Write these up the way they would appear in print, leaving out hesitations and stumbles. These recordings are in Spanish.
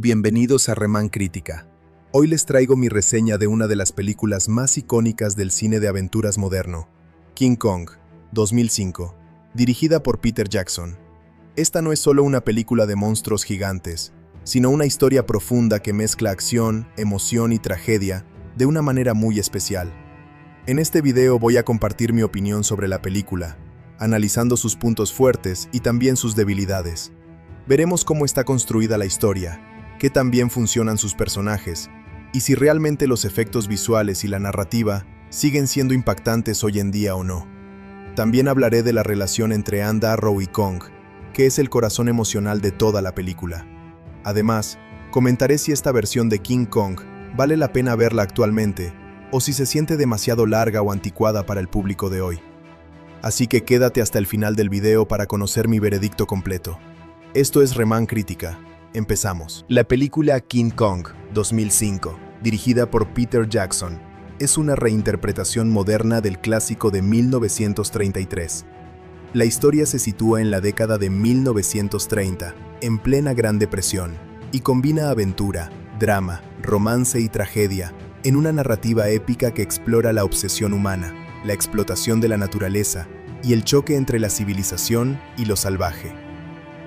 Bienvenidos a Remán Crítica. Hoy les traigo mi reseña de una de las películas más icónicas del cine de aventuras moderno, King Kong, 2005, dirigida por Peter Jackson. Esta no es solo una película de monstruos gigantes, sino una historia profunda que mezcla acción, emoción y tragedia de una manera muy especial. En este video voy a compartir mi opinión sobre la película, analizando sus puntos fuertes y también sus debilidades. Veremos cómo está construida la historia, qué tan bien funcionan sus personajes, y si realmente los efectos visuales y la narrativa siguen siendo impactantes hoy en día o no. También hablaré de la relación entre Ann Darrow y Kong, que es el corazón emocional de toda la película. Además, comentaré si esta versión de King Kong vale la pena verla actualmente, o si se siente demasiado larga o anticuada para el público de hoy. Así que quédate hasta el final del video para conocer mi veredicto completo. Esto es Remán Crítica. Empezamos. La película King Kong, 2005, dirigida por Peter Jackson, es una reinterpretación moderna del clásico de 1933. La historia se sitúa en la década de 1930, en plena Gran Depresión, y combina aventura, drama, romance y tragedia en una narrativa épica que explora la obsesión humana, la explotación de la naturaleza y el choque entre la civilización y lo salvaje.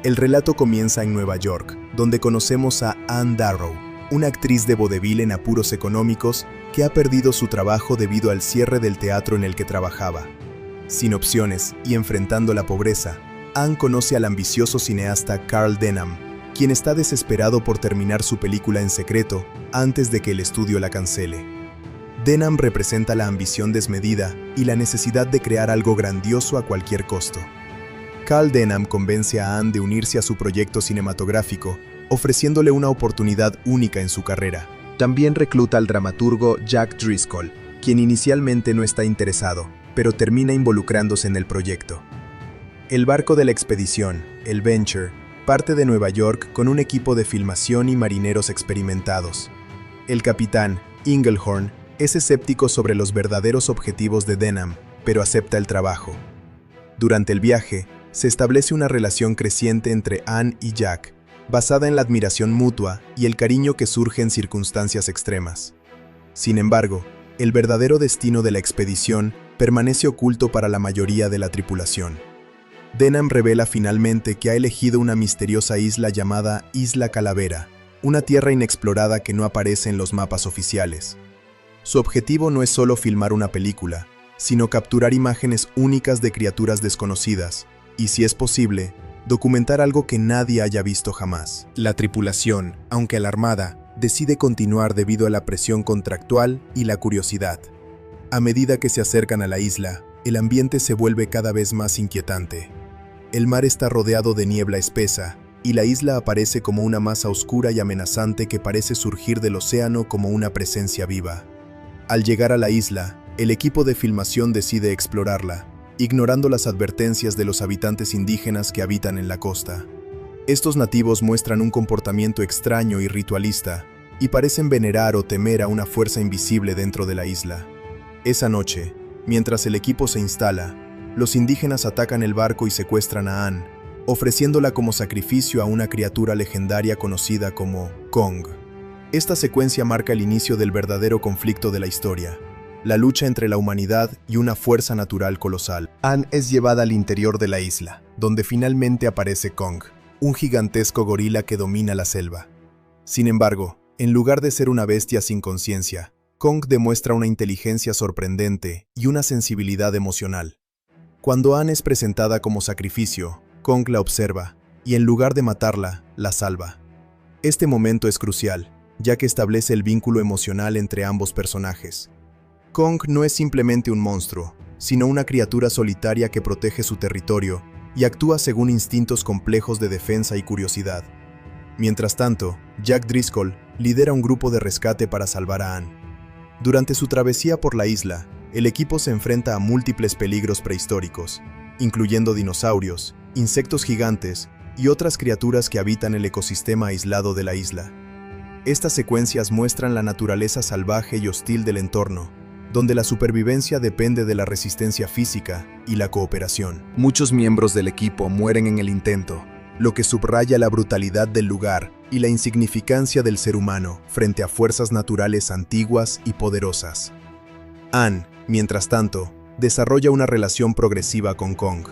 El relato comienza en Nueva York, donde conocemos a Ann Darrow, una actriz de vodevil en apuros económicos que ha perdido su trabajo debido al cierre del teatro en el que trabajaba. Sin opciones y enfrentando la pobreza, Ann conoce al ambicioso cineasta Carl Denham, quien está desesperado por terminar su película en secreto antes de que el estudio la cancele. Denham representa la ambición desmedida y la necesidad de crear algo grandioso a cualquier costo. Carl Denham convence a Ann de unirse a su proyecto cinematográfico, ofreciéndole una oportunidad única en su carrera. También recluta al dramaturgo Jack Driscoll, quien inicialmente no está interesado, pero termina involucrándose en el proyecto. El barco de la expedición, el Venture, parte de Nueva York con un equipo de filmación y marineros experimentados. El capitán, Inglehorn, es escéptico sobre los verdaderos objetivos de Denham, pero acepta el trabajo. Durante el viaje, se establece una relación creciente entre Ann y Jack, basada en la admiración mutua y el cariño que surge en circunstancias extremas. Sin embargo, el verdadero destino de la expedición permanece oculto para la mayoría de la tripulación. Denham revela finalmente que ha elegido una misteriosa isla llamada Isla Calavera, una tierra inexplorada que no aparece en los mapas oficiales. Su objetivo no es solo filmar una película, sino capturar imágenes únicas de criaturas desconocidas, y si es posible, documentar algo que nadie haya visto jamás. La tripulación, aunque alarmada, decide continuar debido a la presión contractual y la curiosidad. A medida que se acercan a la isla, el ambiente se vuelve cada vez más inquietante. El mar está rodeado de niebla espesa, y la isla aparece como una masa oscura y amenazante que parece surgir del océano como una presencia viva. Al llegar a la isla, el equipo de filmación decide explorarla, ignorando las advertencias de los habitantes indígenas que habitan en la costa. Estos nativos muestran un comportamiento extraño y ritualista, y parecen venerar o temer a una fuerza invisible dentro de la isla. Esa noche, mientras el equipo se instala, los indígenas atacan el barco y secuestran a Ann, ofreciéndola como sacrificio a una criatura legendaria conocida como Kong. Esta secuencia marca el inicio del verdadero conflicto de la historia, la lucha entre la humanidad y una fuerza natural colosal. Ann es llevada al interior de la isla, donde finalmente aparece Kong, un gigantesco gorila que domina la selva. Sin embargo, en lugar de ser una bestia sin conciencia, Kong demuestra una inteligencia sorprendente y una sensibilidad emocional. Cuando Ann es presentada como sacrificio, Kong la observa y en lugar de matarla, la salva. Este momento es crucial, ya que establece el vínculo emocional entre ambos personajes. Kong no es simplemente un monstruo, sino una criatura solitaria que protege su territorio y actúa según instintos complejos de defensa y curiosidad. Mientras tanto, Jack Driscoll lidera un grupo de rescate para salvar a Ann. Durante su travesía por la isla, el equipo se enfrenta a múltiples peligros prehistóricos, incluyendo dinosaurios, insectos gigantes y otras criaturas que habitan el ecosistema aislado de la isla. Estas secuencias muestran la naturaleza salvaje y hostil del entorno, donde la supervivencia depende de la resistencia física y la cooperación. Muchos miembros del equipo mueren en el intento, lo que subraya la brutalidad del lugar y la insignificancia del ser humano frente a fuerzas naturales antiguas y poderosas. Anne, mientras tanto, desarrolla una relación progresiva con Kong.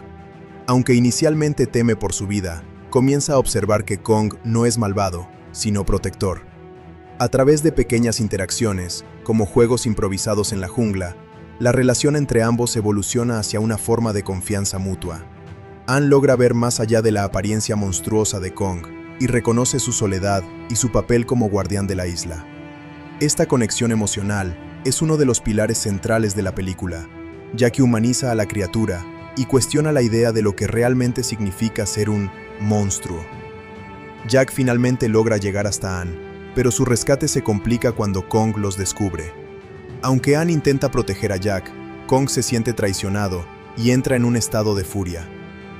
Aunque inicialmente teme por su vida, comienza a observar que Kong no es malvado, sino protector. A través de pequeñas interacciones, como juegos improvisados en la jungla, la relación entre ambos evoluciona hacia una forma de confianza mutua. Anne logra ver más allá de la apariencia monstruosa de Kong y reconoce su soledad y su papel como guardián de la isla. Esta conexión emocional es uno de los pilares centrales de la película, ya que humaniza a la criatura y cuestiona la idea de lo que realmente significa ser un monstruo. Jack finalmente logra llegar hasta Anne, pero su rescate se complica cuando Kong los descubre. Aunque Anne intenta proteger a Jack, Kong se siente traicionado y entra en un estado de furia.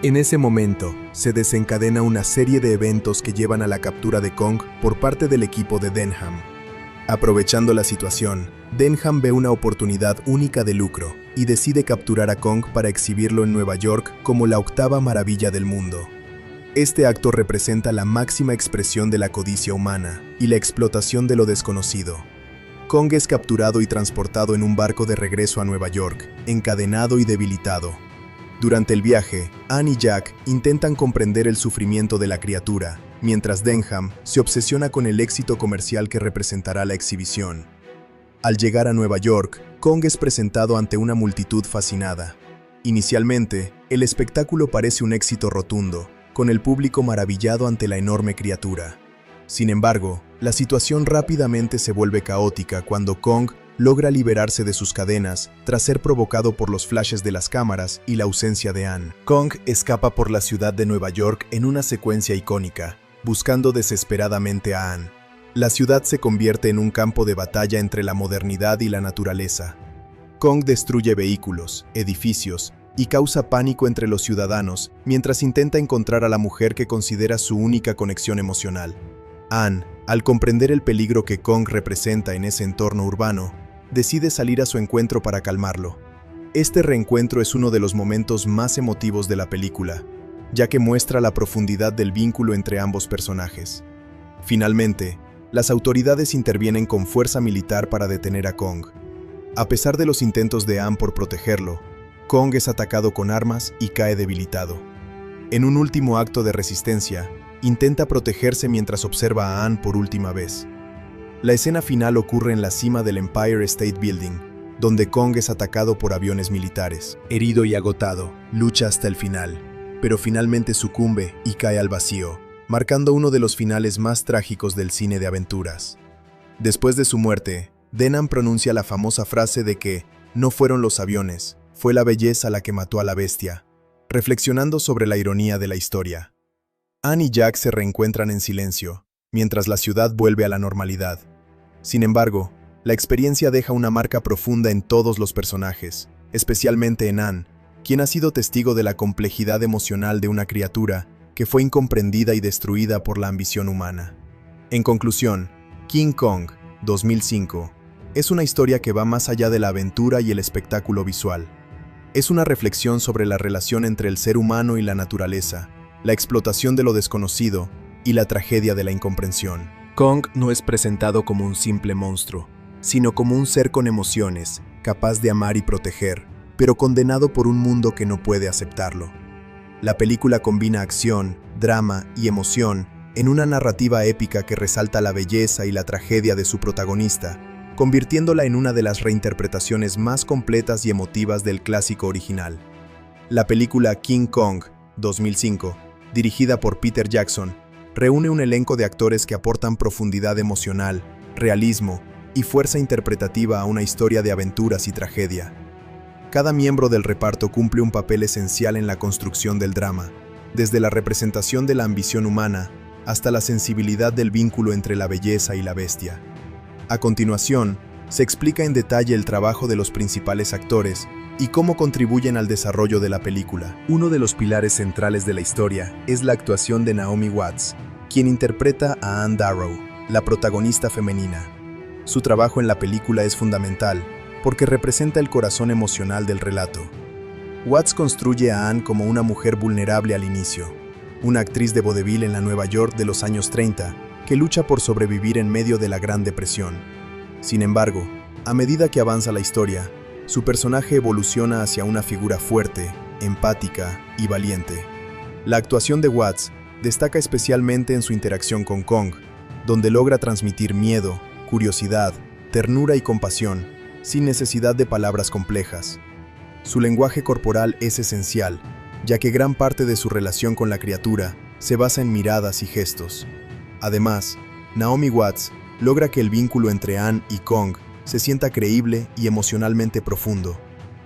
En ese momento, se desencadena una serie de eventos que llevan a la captura de Kong por parte del equipo de Denham. Aprovechando la situación, Denham ve una oportunidad única de lucro y decide capturar a Kong para exhibirlo en Nueva York como la octava maravilla del mundo. Este acto representa la máxima expresión de la codicia humana y la explotación de lo desconocido. Kong es capturado y transportado en un barco de regreso a Nueva York, encadenado y debilitado. Durante el viaje, Anne y Jack intentan comprender el sufrimiento de la criatura, mientras Denham se obsesiona con el éxito comercial que representará la exhibición. Al llegar a Nueva York, Kong es presentado ante una multitud fascinada. Inicialmente, el espectáculo parece un éxito rotundo, con el público maravillado ante la enorme criatura. Sin embargo, la situación rápidamente se vuelve caótica cuando Kong logra liberarse de sus cadenas tras ser provocado por los flashes de las cámaras y la ausencia de Anne. Kong escapa por la ciudad de Nueva York en una secuencia icónica, buscando desesperadamente a Anne. La ciudad se convierte en un campo de batalla entre la modernidad y la naturaleza. Kong destruye vehículos, edificios y causa pánico entre los ciudadanos mientras intenta encontrar a la mujer que considera su única conexión emocional. Anne, al comprender el peligro que Kong representa en ese entorno urbano, decide salir a su encuentro para calmarlo. Este reencuentro es uno de los momentos más emotivos de la película, ya que muestra la profundidad del vínculo entre ambos personajes. Finalmente, las autoridades intervienen con fuerza militar para detener a Kong. A pesar de los intentos de Anne por protegerlo, Kong es atacado con armas y cae debilitado. En un último acto de resistencia, intenta protegerse mientras observa a Anne por última vez. La escena final ocurre en la cima del Empire State Building, donde Kong es atacado por aviones militares. Herido y agotado, lucha hasta el final, pero finalmente sucumbe y cae al vacío, marcando uno de los finales más trágicos del cine de aventuras. Después de su muerte, Denham pronuncia la famosa frase de que no fueron los aviones, fue la belleza la que mató a la bestia, reflexionando sobre la ironía de la historia. Anne y Jack se reencuentran en silencio, mientras la ciudad vuelve a la normalidad. Sin embargo, la experiencia deja una marca profunda en todos los personajes, especialmente en Anne, quien ha sido testigo de la complejidad emocional de una criatura que fue incomprendida y destruida por la ambición humana. En conclusión, King Kong, 2005, es una historia que va más allá de la aventura y el espectáculo visual. Es una reflexión sobre la relación entre el ser humano y la naturaleza, la explotación de lo desconocido y la tragedia de la incomprensión. Kong no es presentado como un simple monstruo, sino como un ser con emociones, capaz de amar y proteger, pero condenado por un mundo que no puede aceptarlo. La película combina acción, drama y emoción en una narrativa épica que resalta la belleza y la tragedia de su protagonista, convirtiéndola en una de las reinterpretaciones más completas y emotivas del clásico original. La película King Kong, 2005, dirigida por Peter Jackson, reúne un elenco de actores que aportan profundidad emocional, realismo y fuerza interpretativa a una historia de aventuras y tragedia. Cada miembro del reparto cumple un papel esencial en la construcción del drama, desde la representación de la ambición humana hasta la sensibilidad del vínculo entre la belleza y la bestia. A continuación, se explica en detalle el trabajo de los principales actores y cómo contribuyen al desarrollo de la película. Uno de los pilares centrales de la historia es la actuación de Naomi Watts, quien interpreta a Anne Darrow, la protagonista femenina. Su trabajo en la película es fundamental porque representa el corazón emocional del relato. Watts construye a Anne como una mujer vulnerable al inicio, una actriz de vodevil en la Nueva York de los años 30, que lucha por sobrevivir en medio de la Gran Depresión. Sin embargo, a medida que avanza la historia, su personaje evoluciona hacia una figura fuerte, empática y valiente. La actuación de Watts destaca especialmente en su interacción con Kong, donde logra transmitir miedo, curiosidad, ternura y compasión, sin necesidad de palabras complejas. Su lenguaje corporal es esencial, ya que gran parte de su relación con la criatura se basa en miradas y gestos. Además, Naomi Watts logra que el vínculo entre Anne y Kong se sienta creíble y emocionalmente profundo,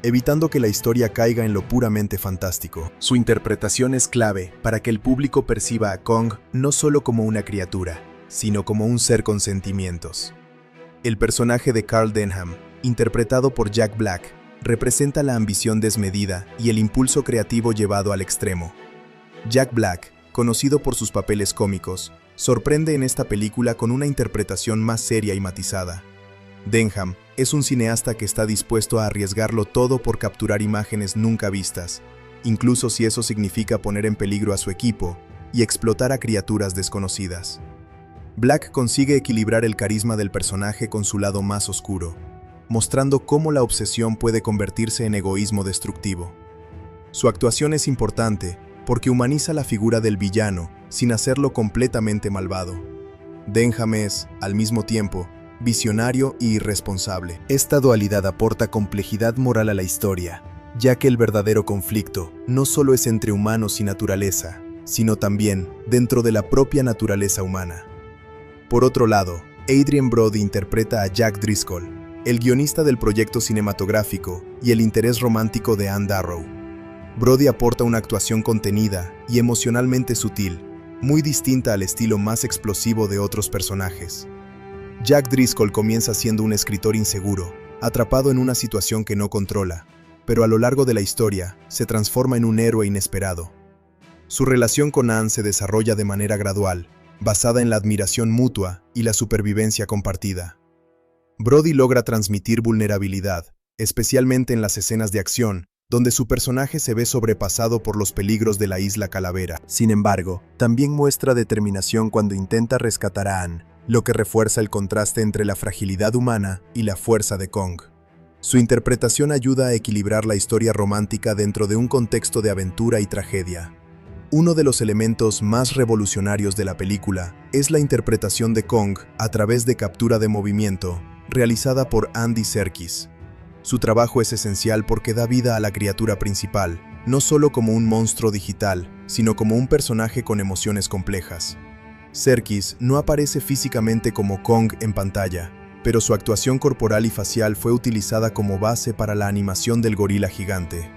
evitando que la historia caiga en lo puramente fantástico. Su interpretación es clave para que el público perciba a Kong no solo como una criatura, sino como un ser con sentimientos. El personaje de Carl Denham, interpretado por Jack Black, representa la ambición desmedida y el impulso creativo llevado al extremo. Jack Black, conocido por sus papeles cómicos, sorprende en esta película con una interpretación más seria y matizada. Denham es un cineasta que está dispuesto a arriesgarlo todo por capturar imágenes nunca vistas, incluso si eso significa poner en peligro a su equipo y explotar a criaturas desconocidas. Black consigue equilibrar el carisma del personaje con su lado más oscuro, mostrando cómo la obsesión puede convertirse en egoísmo destructivo. Su actuación es importante porque humaniza la figura del villano sin hacerlo completamente malvado. Denham es, al mismo tiempo, visionario y irresponsable. Esta dualidad aporta complejidad moral a la historia, ya que el verdadero conflicto no solo es entre humanos y naturaleza, sino también dentro de la propia naturaleza humana. Por otro lado, Adrien Brody interpreta a Jack Driscoll, el guionista del proyecto cinematográfico y el interés romántico de Anne Darrow. Brody aporta una actuación contenida y emocionalmente sutil, muy distinta al estilo más explosivo de otros personajes. Jack Driscoll comienza siendo un escritor inseguro, atrapado en una situación que no controla, pero a lo largo de la historia se transforma en un héroe inesperado. Su relación con Anne se desarrolla de manera gradual, basada en la admiración mutua y la supervivencia compartida. Brody logra transmitir vulnerabilidad, especialmente en las escenas de acción, donde su personaje se ve sobrepasado por los peligros de la Isla Calavera. Sin embargo, también muestra determinación cuando intenta rescatar a Anne, lo que refuerza el contraste entre la fragilidad humana y la fuerza de Kong. Su interpretación ayuda a equilibrar la historia romántica dentro de un contexto de aventura y tragedia. Uno de los elementos más revolucionarios de la película es la interpretación de Kong a través de captura de movimiento, realizada por Andy Serkis. Su trabajo es esencial porque da vida a la criatura principal, no solo como un monstruo digital, sino como un personaje con emociones complejas. Serkis no aparece físicamente como Kong en pantalla, pero su actuación corporal y facial fue utilizada como base para la animación del gorila gigante.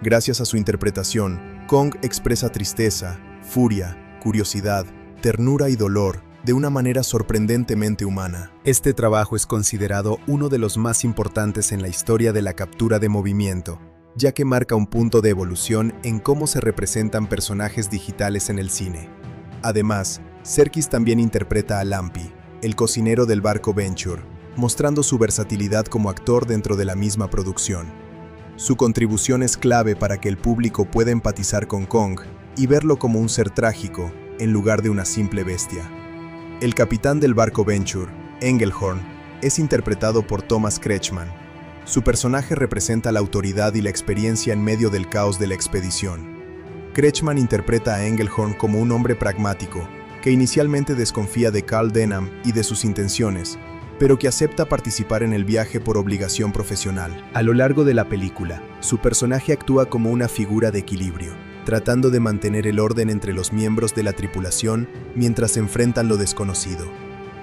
Gracias a su interpretación, Kong expresa tristeza, furia, curiosidad, ternura y dolor de una manera sorprendentemente humana. Este trabajo es considerado uno de los más importantes en la historia de la captura de movimiento, ya que marca un punto de evolución en cómo se representan personajes digitales en el cine. Además, Serkis también interpreta a Lumpy, el cocinero del barco Venture, mostrando su versatilidad como actor dentro de la misma producción. Su contribución es clave para que el público pueda empatizar con Kong y verlo como un ser trágico, en lugar de una simple bestia. El capitán del barco Venture, Engelhorn, es interpretado por Thomas Kretschmann. Su personaje representa la autoridad y la experiencia en medio del caos de la expedición. Kretschmann interpreta a Engelhorn como un hombre pragmático, que inicialmente desconfía de Carl Denham y de sus intenciones, pero que acepta participar en el viaje por obligación profesional. A lo largo de la película, su personaje actúa como una figura de equilibrio, tratando de mantener el orden entre los miembros de la tripulación mientras enfrentan lo desconocido.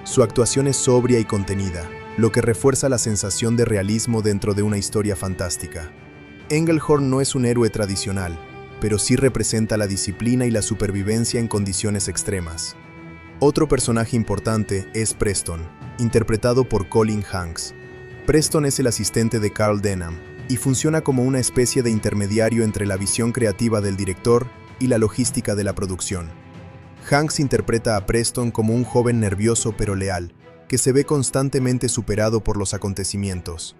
Su actuación es sobria y contenida, lo que refuerza la sensación de realismo dentro de una historia fantástica. Engelhorn no es un héroe tradicional, pero sí representa la disciplina y la supervivencia en condiciones extremas. Otro personaje importante es Preston, interpretado por Colin Hanks. Preston es el asistente de Carl Denham y funciona como una especie de intermediario entre la visión creativa del director y la logística de la producción. Hanks interpreta a Preston como un joven nervioso pero leal, que se ve constantemente superado por los acontecimientos.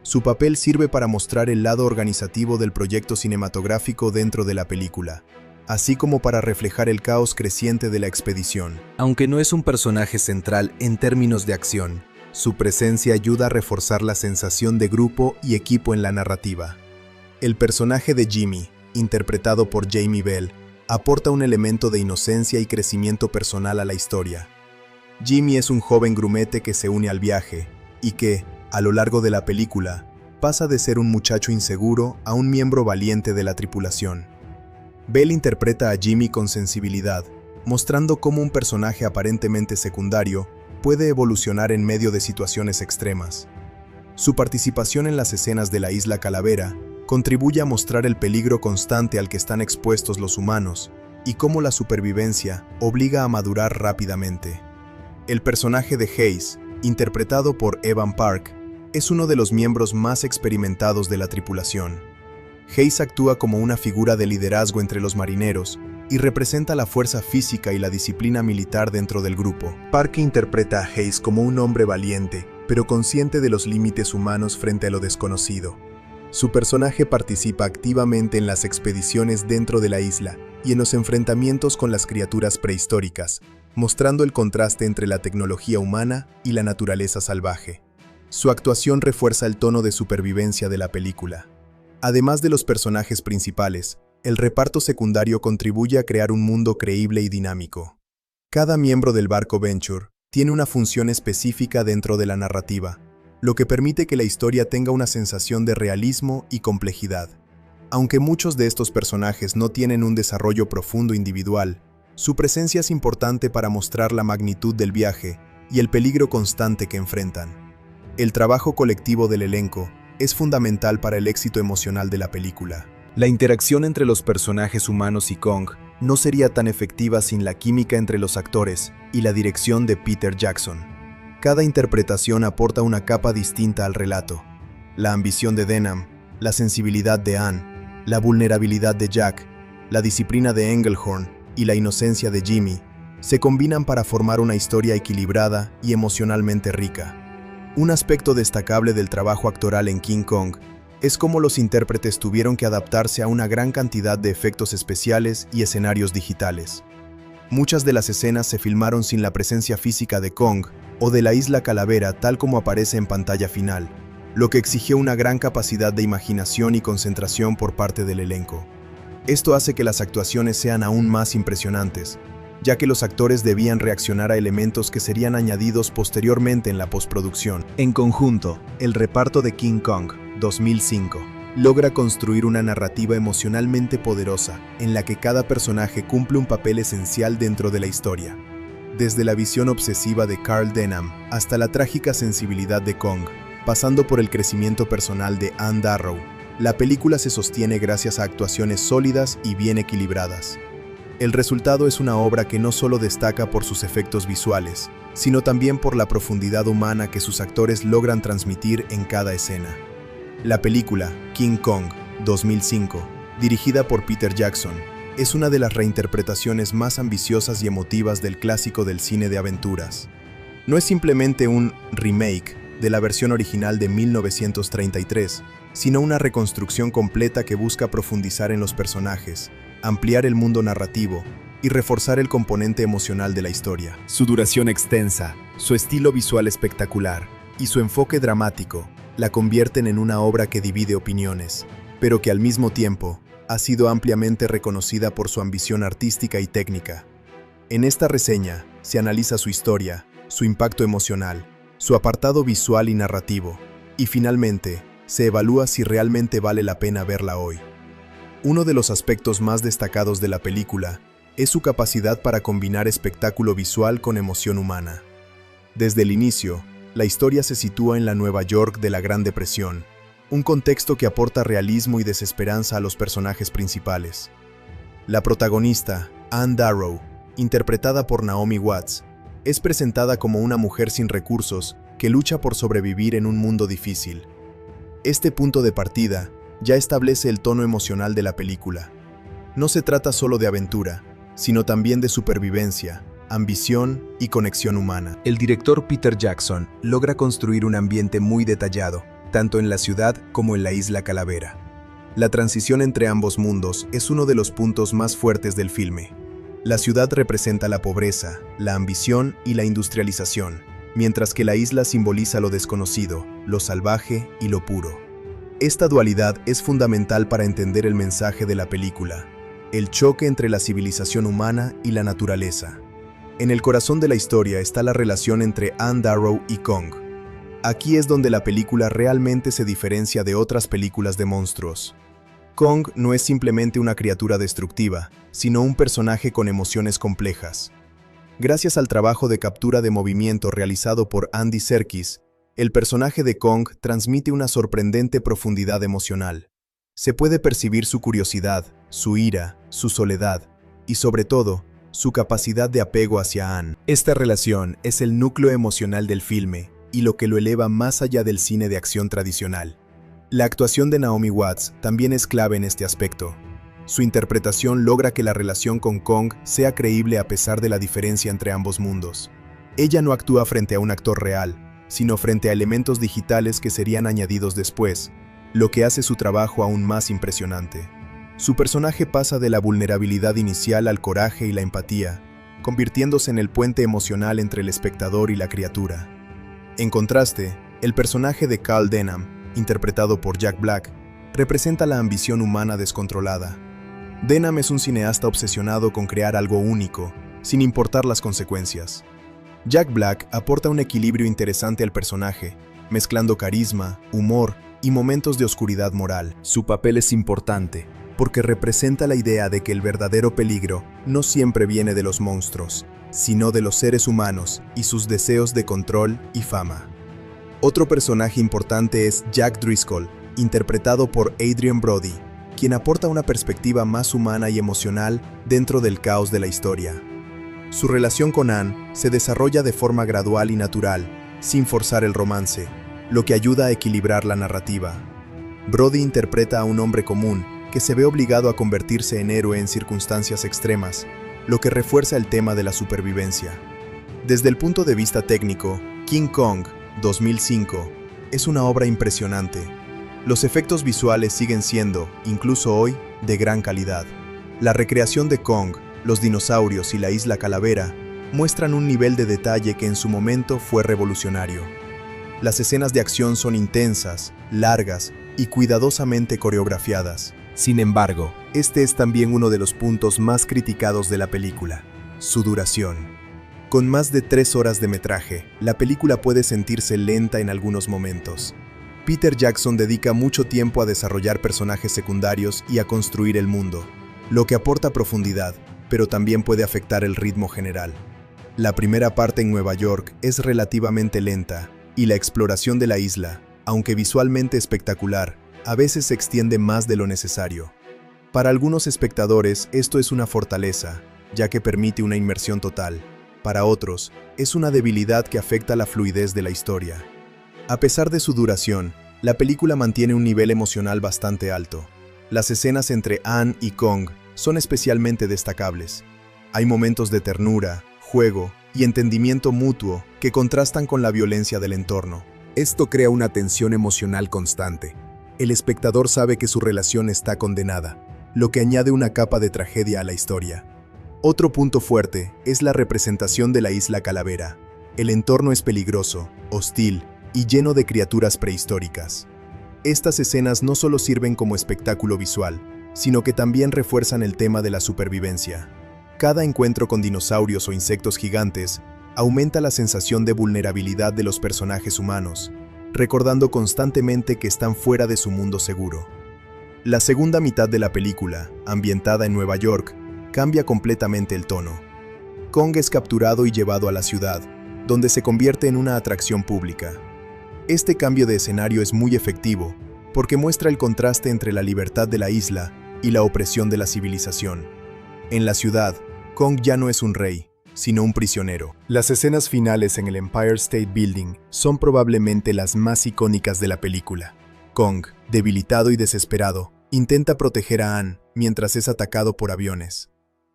Su papel sirve para mostrar el lado organizativo del proyecto cinematográfico dentro de la película. así como para reflejar el caos creciente de la expedición. Aunque no es un personaje central en términos de acción, su presencia ayuda a reforzar la sensación de grupo y equipo en la narrativa. El personaje de Jimmy, interpretado por Jamie Bell, aporta un elemento de inocencia y crecimiento personal a la historia. Jimmy es un joven grumete que se une al viaje y que, a lo largo de la película, pasa de ser un muchacho inseguro a un miembro valiente de la tripulación. Bell interpreta a Jimmy con sensibilidad, mostrando cómo un personaje aparentemente secundario puede evolucionar en medio de situaciones extremas. Su participación en las escenas de la Isla Calavera contribuye a mostrar el peligro constante al que están expuestos los humanos y cómo la supervivencia obliga a madurar rápidamente. El personaje de Hayes, interpretado por Evan Park, es uno de los miembros más experimentados de la tripulación. Hayes actúa como una figura de liderazgo entre los marineros y representa la fuerza física y la disciplina militar dentro del grupo. Park interpreta a Hayes como un hombre valiente, pero consciente de los límites humanos frente a lo desconocido. Su personaje participa activamente en las expediciones dentro de la isla y en los enfrentamientos con las criaturas prehistóricas, mostrando el contraste entre la tecnología humana y la naturaleza salvaje. Su actuación refuerza el tono de supervivencia de la película. Además de los personajes principales, el reparto secundario contribuye a crear un mundo creíble y dinámico. Cada miembro del barco Venture tiene una función específica dentro de la narrativa, lo que permite que la historia tenga una sensación de realismo y complejidad. Aunque muchos de estos personajes no tienen un desarrollo profundo individual, su presencia es importante para mostrar la magnitud del viaje y el peligro constante que enfrentan. El trabajo colectivo del elenco es fundamental para el éxito emocional de la película. La interacción entre los personajes humanos y Kong no sería tan efectiva sin la química entre los actores y la dirección de Peter Jackson. Cada interpretación aporta una capa distinta al relato. La ambición de Denham, la sensibilidad de Anne, la vulnerabilidad de Jack, la disciplina de Engelhorn y la inocencia de Jimmy se combinan para formar una historia equilibrada y emocionalmente rica. Un aspecto destacable del trabajo actoral en King Kong es cómo los intérpretes tuvieron que adaptarse a una gran cantidad de efectos especiales y escenarios digitales. Muchas de las escenas se filmaron sin la presencia física de Kong o de la Isla Calavera tal como aparece en pantalla final, lo que exigió una gran capacidad de imaginación y concentración por parte del elenco. Esto hace que las actuaciones sean aún más impresionantes, ya que los actores debían reaccionar a elementos que serían añadidos posteriormente en la postproducción. En conjunto, el reparto de King Kong 2005 logra construir una narrativa emocionalmente poderosa en la que cada personaje cumple un papel esencial dentro de la historia. Desde la visión obsesiva de Carl Denham hasta la trágica sensibilidad de Kong, pasando por el crecimiento personal de Anne Darrow, la película se sostiene gracias a actuaciones sólidas y bien equilibradas. El resultado es una obra que no solo destaca por sus efectos visuales, sino también por la profundidad humana que sus actores logran transmitir en cada escena. La película King Kong 2005, dirigida por Peter Jackson, es una de las reinterpretaciones más ambiciosas y emotivas del clásico del cine de aventuras. No es simplemente un remake de la versión original de 1933, sino una reconstrucción completa que busca profundizar en los personajes, ampliar el mundo narrativo y reforzar el componente emocional de la historia. Su duración extensa, su estilo visual espectacular y su enfoque dramático la convierten en una obra que divide opiniones, pero que al mismo tiempo ha sido ampliamente reconocida por su ambición artística y técnica. En esta reseña se analiza su historia, su impacto emocional, su apartado visual y narrativo, y finalmente se evalúa si realmente vale la pena verla hoy. Uno de los aspectos más destacados de la película es su capacidad para combinar espectáculo visual con emoción humana. Desde el inicio, la historia se sitúa en la Nueva York de la Gran Depresión, un contexto que aporta realismo y desesperanza a los personajes principales. La protagonista, Anne Darrow, interpretada por Naomi Watts, es presentada como una mujer sin recursos que lucha por sobrevivir en un mundo difícil. Este punto de partida ya establece el tono emocional de la película. No se trata solo de aventura, sino también de supervivencia, ambición y conexión humana. El director Peter Jackson logra construir un ambiente muy detallado, tanto en la ciudad como en la Isla Calavera. La transición entre ambos mundos es uno de los puntos más fuertes del filme. La ciudad representa la pobreza, la ambición y la industrialización, mientras que la isla simboliza lo desconocido, lo salvaje y lo puro. Esta dualidad es fundamental para entender el mensaje de la película, el choque entre la civilización humana y la naturaleza. En el corazón de la historia está la relación entre Anne Darrow y Kong. Aquí es donde la película realmente se diferencia de otras películas de monstruos. Kong no es simplemente una criatura destructiva, sino un personaje con emociones complejas. Gracias al trabajo de captura de movimiento realizado por Andy Serkis, el personaje de Kong transmite una sorprendente profundidad emocional. Se puede percibir su curiosidad, su ira, su soledad y, sobre todo, su capacidad de apego hacia Anne. Esta relación es el núcleo emocional del filme y lo que lo eleva más allá del cine de acción tradicional. La actuación de Naomi Watts también es clave en este aspecto. Su interpretación logra que la relación con Kong sea creíble a pesar de la diferencia entre ambos mundos. Ella no actúa frente a un actor real, sino frente a elementos digitales que serían añadidos después, lo que hace su trabajo aún más impresionante. Su personaje pasa de la vulnerabilidad inicial al coraje y la empatía, convirtiéndose en el puente emocional entre el espectador y la criatura. En contraste, el personaje de Carl Denham, interpretado por Jack Black, representa la ambición humana descontrolada. Denham es un cineasta obsesionado con crear algo único, sin importar las consecuencias. Jack Black aporta un equilibrio interesante al personaje, mezclando carisma, humor y momentos de oscuridad moral. Su papel es importante, porque representa la idea de que el verdadero peligro no siempre viene de los monstruos, sino de los seres humanos y sus deseos de control y fama. Otro personaje importante es Jack Driscoll, interpretado por Adrien Brody, quien aporta una perspectiva más humana y emocional dentro del caos de la historia. Su relación con Anne se desarrolla de forma gradual y natural, sin forzar el romance, lo que ayuda a equilibrar la narrativa. Brody interpreta a un hombre común que se ve obligado a convertirse en héroe en circunstancias extremas, lo que refuerza el tema de la supervivencia. Desde el punto de vista técnico, King Kong 2005 es una obra impresionante. Los efectos visuales siguen siendo, incluso hoy, de gran calidad. La recreación de Kong, los dinosaurios y la isla Calavera muestran un nivel de detalle que en su momento fue revolucionario. Las escenas de acción son intensas, largas y cuidadosamente coreografiadas. Sin embargo, este es también uno de los puntos más criticados de la película: su duración. Con más de 3 horas de metraje, la película puede sentirse lenta en algunos momentos. Peter Jackson dedica mucho tiempo a desarrollar personajes secundarios y a construir el mundo, lo que aporta profundidad, pero también puede afectar el ritmo general. La primera parte en Nueva York es relativamente lenta, y la exploración de la isla, aunque visualmente espectacular, a veces se extiende más de lo necesario. Para algunos espectadores esto es una fortaleza, ya que permite una inmersión total. Para otros, es una debilidad que afecta la fluidez de la historia. A pesar de su duración, la película mantiene un nivel emocional bastante alto. Las escenas entre Anne y Kong son especialmente destacables. Hay momentos de ternura, juego y entendimiento mutuo que contrastan con la violencia del entorno. Esto crea una tensión emocional constante. El espectador sabe que su relación está condenada, lo que añade una capa de tragedia a la historia. Otro punto fuerte es la representación de la isla Calavera. El entorno es peligroso, hostil y lleno de criaturas prehistóricas. Estas escenas no solo sirven como espectáculo visual, sino que también refuerzan el tema de la supervivencia. Cada encuentro con dinosaurios o insectos gigantes aumenta la sensación de vulnerabilidad de los personajes humanos, recordando constantemente que están fuera de su mundo seguro. La segunda mitad de la película, ambientada en Nueva York, cambia completamente el tono. Kong es capturado y llevado a la ciudad, donde se convierte en una atracción pública. Este cambio de escenario es muy efectivo, porque muestra el contraste entre la libertad de la isla y la opresión de la civilización. En la ciudad, Kong ya no es un rey, sino un prisionero. Las escenas finales en el Empire State Building son probablemente las más icónicas de la película. Kong, debilitado y desesperado, intenta proteger a Anne mientras es atacado por aviones.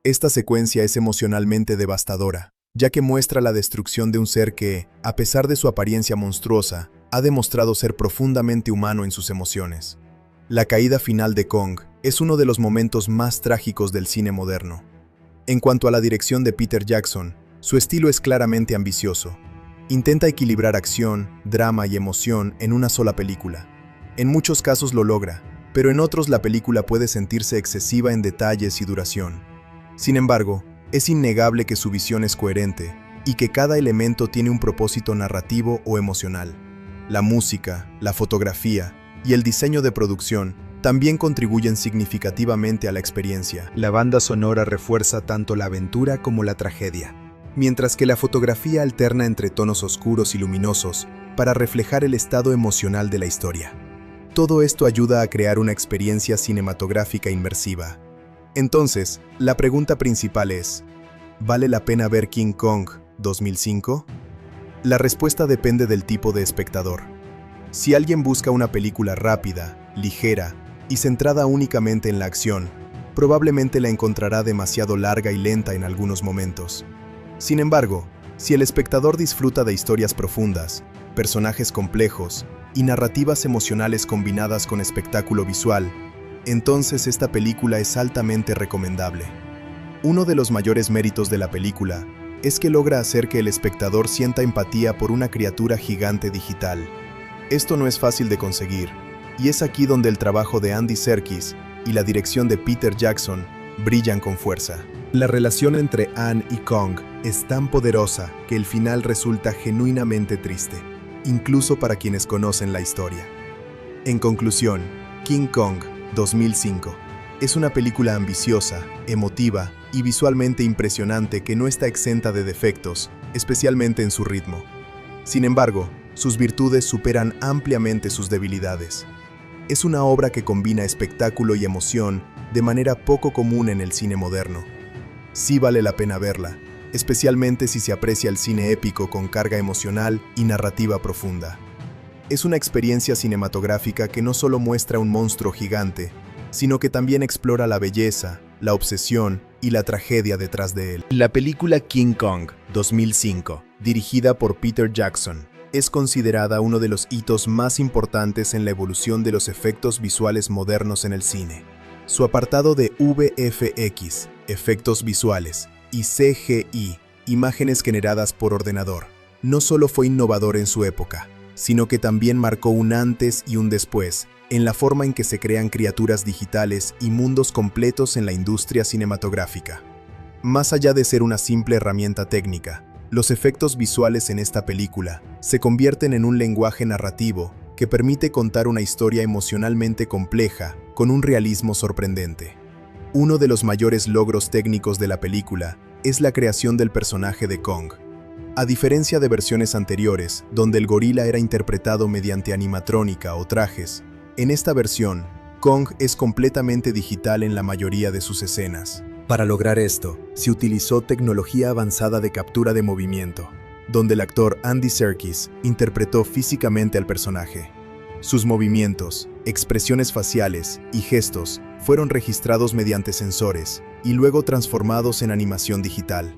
Esta secuencia es emocionalmente devastadora, ya que muestra la destrucción de un ser que, a pesar de su apariencia monstruosa, ha demostrado ser profundamente humano en sus emociones. La caída final de Kong es uno de los momentos más trágicos del cine moderno. En cuanto a la dirección de Peter Jackson, su estilo es claramente ambicioso. Intenta equilibrar acción, drama y emoción en una sola película. En muchos casos lo logra, pero en otros la película puede sentirse excesiva en detalles y duración. Sin embargo, es innegable que su visión es coherente y que cada elemento tiene un propósito narrativo o emocional. La música, la fotografía y el diseño de producción también contribuyen significativamente a la experiencia. La banda sonora refuerza tanto la aventura como la tragedia, mientras que la fotografía alterna entre tonos oscuros y luminosos para reflejar el estado emocional de la historia. Todo esto ayuda a crear una experiencia cinematográfica inmersiva. Entonces, la pregunta principal es, ¿vale la pena ver King Kong 2005? La respuesta depende del tipo de espectador. Si alguien busca una película rápida, ligera y centrada únicamente en la acción, probablemente la encontrará demasiado larga y lenta en algunos momentos. Sin embargo, si el espectador disfruta de historias profundas, personajes complejos y narrativas emocionales combinadas con espectáculo visual, entonces esta película es altamente recomendable. Uno de los mayores méritos de la película es que logra hacer que el espectador sienta empatía por una criatura gigante digital. Esto no es fácil de conseguir, y es aquí donde el trabajo de Andy Serkis y la dirección de Peter Jackson brillan con fuerza. La relación entre Anne y Kong es tan poderosa que el final resulta genuinamente triste, incluso para quienes conocen la historia. En conclusión, King Kong 2005 es una película ambiciosa, emotiva y visualmente impresionante que no está exenta de defectos, especialmente en su ritmo. Sin embargo, sus virtudes superan ampliamente sus debilidades. Es una obra que combina espectáculo y emoción de manera poco común en el cine moderno. Sí vale la pena verla, especialmente si se aprecia el cine épico con carga emocional y narrativa profunda. Es una experiencia cinematográfica que no solo muestra un monstruo gigante, sino que también explora la belleza, la obsesión y la tragedia detrás de él. La película King Kong 2005, dirigida por Peter Jackson, es considerada uno de los hitos más importantes en la evolución de los efectos visuales modernos en el cine. Su apartado de VFX, efectos visuales, y CGI, imágenes generadas por ordenador, no solo fue innovador en su época, sino que también marcó un antes y un después en la forma en que se crean criaturas digitales y mundos completos en la industria cinematográfica. Más allá de ser una simple herramienta técnica, los efectos visuales en esta película se convierten en un lenguaje narrativo que permite contar una historia emocionalmente compleja con un realismo sorprendente. Uno de los mayores logros técnicos de la película es la creación del personaje de Kong. A diferencia de versiones anteriores, donde el gorila era interpretado mediante animatrónica o trajes, en esta versión, Kong es completamente digital en la mayoría de sus escenas. Para lograr esto, se utilizó tecnología avanzada de captura de movimiento, donde el actor Andy Serkis interpretó físicamente al personaje. Sus movimientos, expresiones faciales y gestos fueron registrados mediante sensores y luego transformados en animación digital.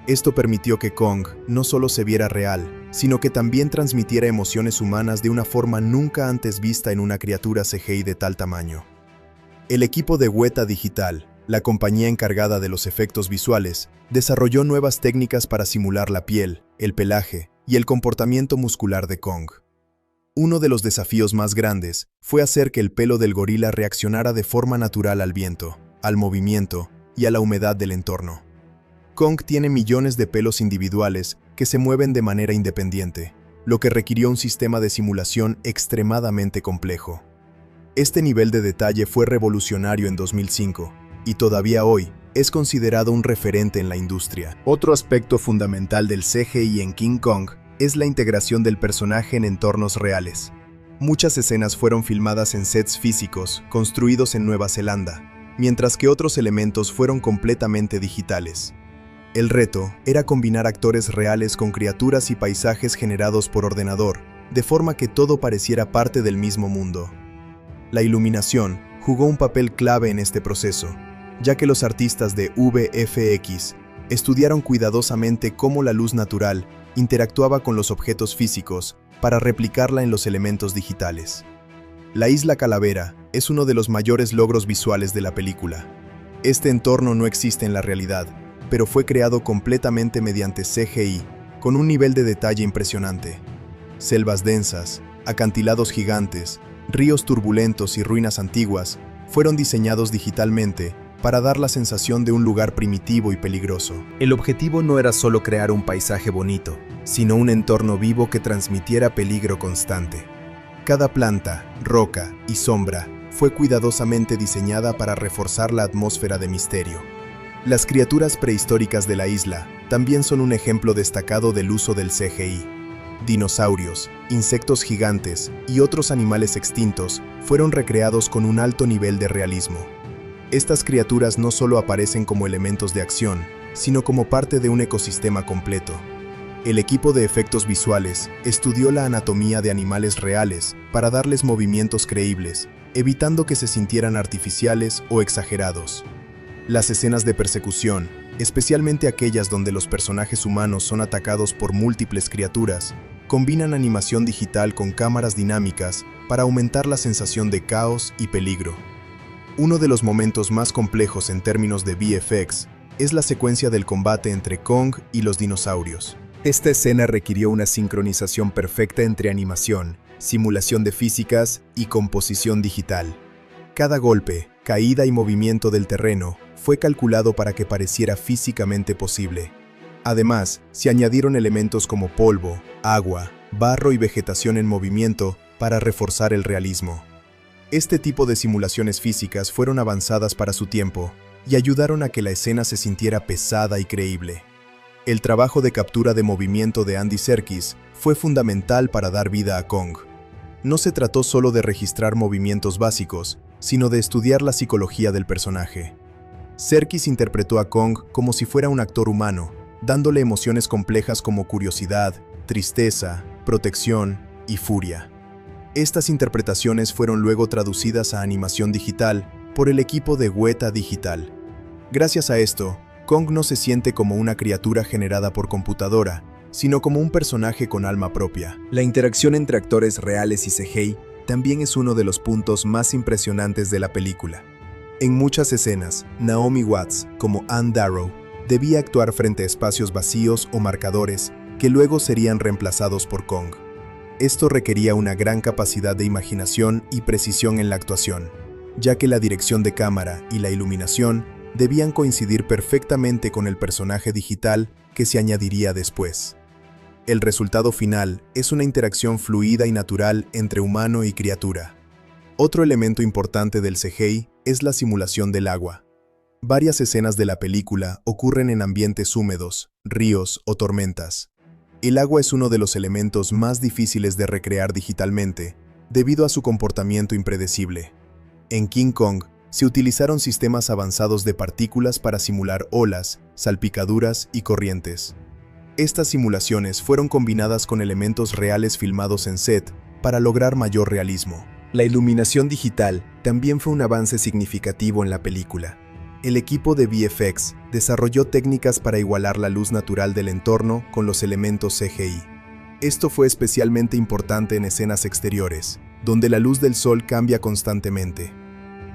Esto permitió que Kong no solo se viera real, sino que también transmitiera emociones humanas de una forma nunca antes vista en una criatura CGI de tal tamaño. El equipo de Weta Digital, la compañía encargada de los efectos visuales, desarrolló nuevas técnicas para simular la piel, el pelaje y el comportamiento muscular de Kong. Uno de los desafíos más grandes fue hacer que el pelo del gorila reaccionara de forma natural al viento, al movimiento y a la humedad del entorno. Kong tiene millones de pelos individuales que se mueven de manera independiente, lo que requirió un sistema de simulación extremadamente complejo. Este nivel de detalle fue revolucionario en 2005, y todavía hoy es considerado un referente en la industria. Otro aspecto fundamental del CGI en King Kong es la integración del personaje en entornos reales. Muchas escenas fueron filmadas en sets físicos construidos en Nueva Zelanda, mientras que otros elementos fueron completamente digitales. El reto era combinar actores reales con criaturas y paisajes generados por ordenador, de forma que todo pareciera parte del mismo mundo. La iluminación jugó un papel clave en este proceso, ya que los artistas de VFX estudiaron cuidadosamente cómo la luz natural interactuaba con los objetos físicos para replicarla en los elementos digitales. La isla Calavera es uno de los mayores logros visuales de la película. Este entorno no existe en la realidad, pero fue creado completamente mediante CGI, con un nivel de detalle impresionante. Selvas densas, acantilados gigantes, ríos turbulentos y ruinas antiguas fueron diseñados digitalmente para dar la sensación de un lugar primitivo y peligroso. El objetivo no era solo crear un paisaje bonito, sino un entorno vivo que transmitiera peligro constante. Cada planta, roca y sombra fue cuidadosamente diseñada para reforzar la atmósfera de misterio. Las criaturas prehistóricas de la isla también son un ejemplo destacado del uso del CGI. Dinosaurios, insectos gigantes y otros animales extintos fueron recreados con un alto nivel de realismo. Estas criaturas no solo aparecen como elementos de acción, sino como parte de un ecosistema completo. El equipo de efectos visuales estudió la anatomía de animales reales para darles movimientos creíbles, evitando que se sintieran artificiales o exagerados. Las escenas de persecución, especialmente aquellas donde los personajes humanos son atacados por múltiples criaturas, combinan animación digital con cámaras dinámicas para aumentar la sensación de caos y peligro. Uno de los momentos más complejos en términos de VFX es la secuencia del combate entre Kong y los dinosaurios. Esta escena requirió una sincronización perfecta entre animación, simulación de físicas y composición digital. Cada golpe, caída y movimiento del terreno fue calculado para que pareciera físicamente posible. Además, se añadieron elementos como polvo, agua, barro y vegetación en movimiento para reforzar el realismo. Este tipo de simulaciones físicas fueron avanzadas para su tiempo y ayudaron a que la escena se sintiera pesada y creíble. El trabajo de captura de movimiento de Andy Serkis fue fundamental para dar vida a Kong. No se trató solo de registrar movimientos básicos, sino de estudiar la psicología del personaje. Serkis interpretó a Kong como si fuera un actor humano, dándole emociones complejas como curiosidad, tristeza, protección y furia. Estas interpretaciones fueron luego traducidas a animación digital por el equipo de Weta Digital. Gracias a esto, Kong no se siente como una criatura generada por computadora, sino como un personaje con alma propia. La interacción entre actores reales y CGI también es uno de los puntos más impresionantes de la película. En muchas escenas, Naomi Watts, como Anne Darrow, debía actuar frente a espacios vacíos o marcadores que luego serían reemplazados por Kong. Esto requería una gran capacidad de imaginación y precisión en la actuación, ya que la dirección de cámara y la iluminación debían coincidir perfectamente con el personaje digital que se añadiría después. El resultado final es una interacción fluida y natural entre humano y criatura. Otro elemento importante del CGI es la simulación del agua. Varias escenas de la película ocurren en ambientes húmedos, ríos o tormentas. El agua es uno de los elementos más difíciles de recrear digitalmente, debido a su comportamiento impredecible. En King Kong, se utilizaron sistemas avanzados de partículas para simular olas, salpicaduras y corrientes. Estas simulaciones fueron combinadas con elementos reales filmados en set para lograr mayor realismo. La iluminación digital también fue un avance significativo en la película. El equipo de VFX desarrolló técnicas para igualar la luz natural del entorno con los elementos CGI. Esto fue especialmente importante en escenas exteriores, donde la luz del sol cambia constantemente.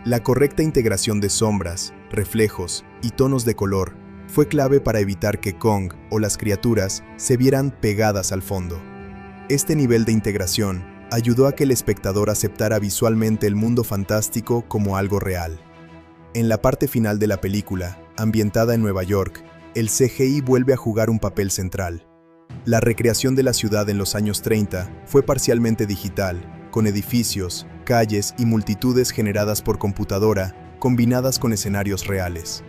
La correcta integración de sombras, reflejos y tonos de color fue clave para evitar que Kong o las criaturas se vieran pegadas al fondo. Este nivel de integración ayudó a que el espectador aceptara visualmente el mundo fantástico como algo real. En la parte final de la película, ambientada en Nueva York, el CGI vuelve a jugar un papel central. La recreación de la ciudad en los años 30 fue parcialmente digital, con edificios, calles y multitudes generadas por computadora, combinadas con escenarios reales.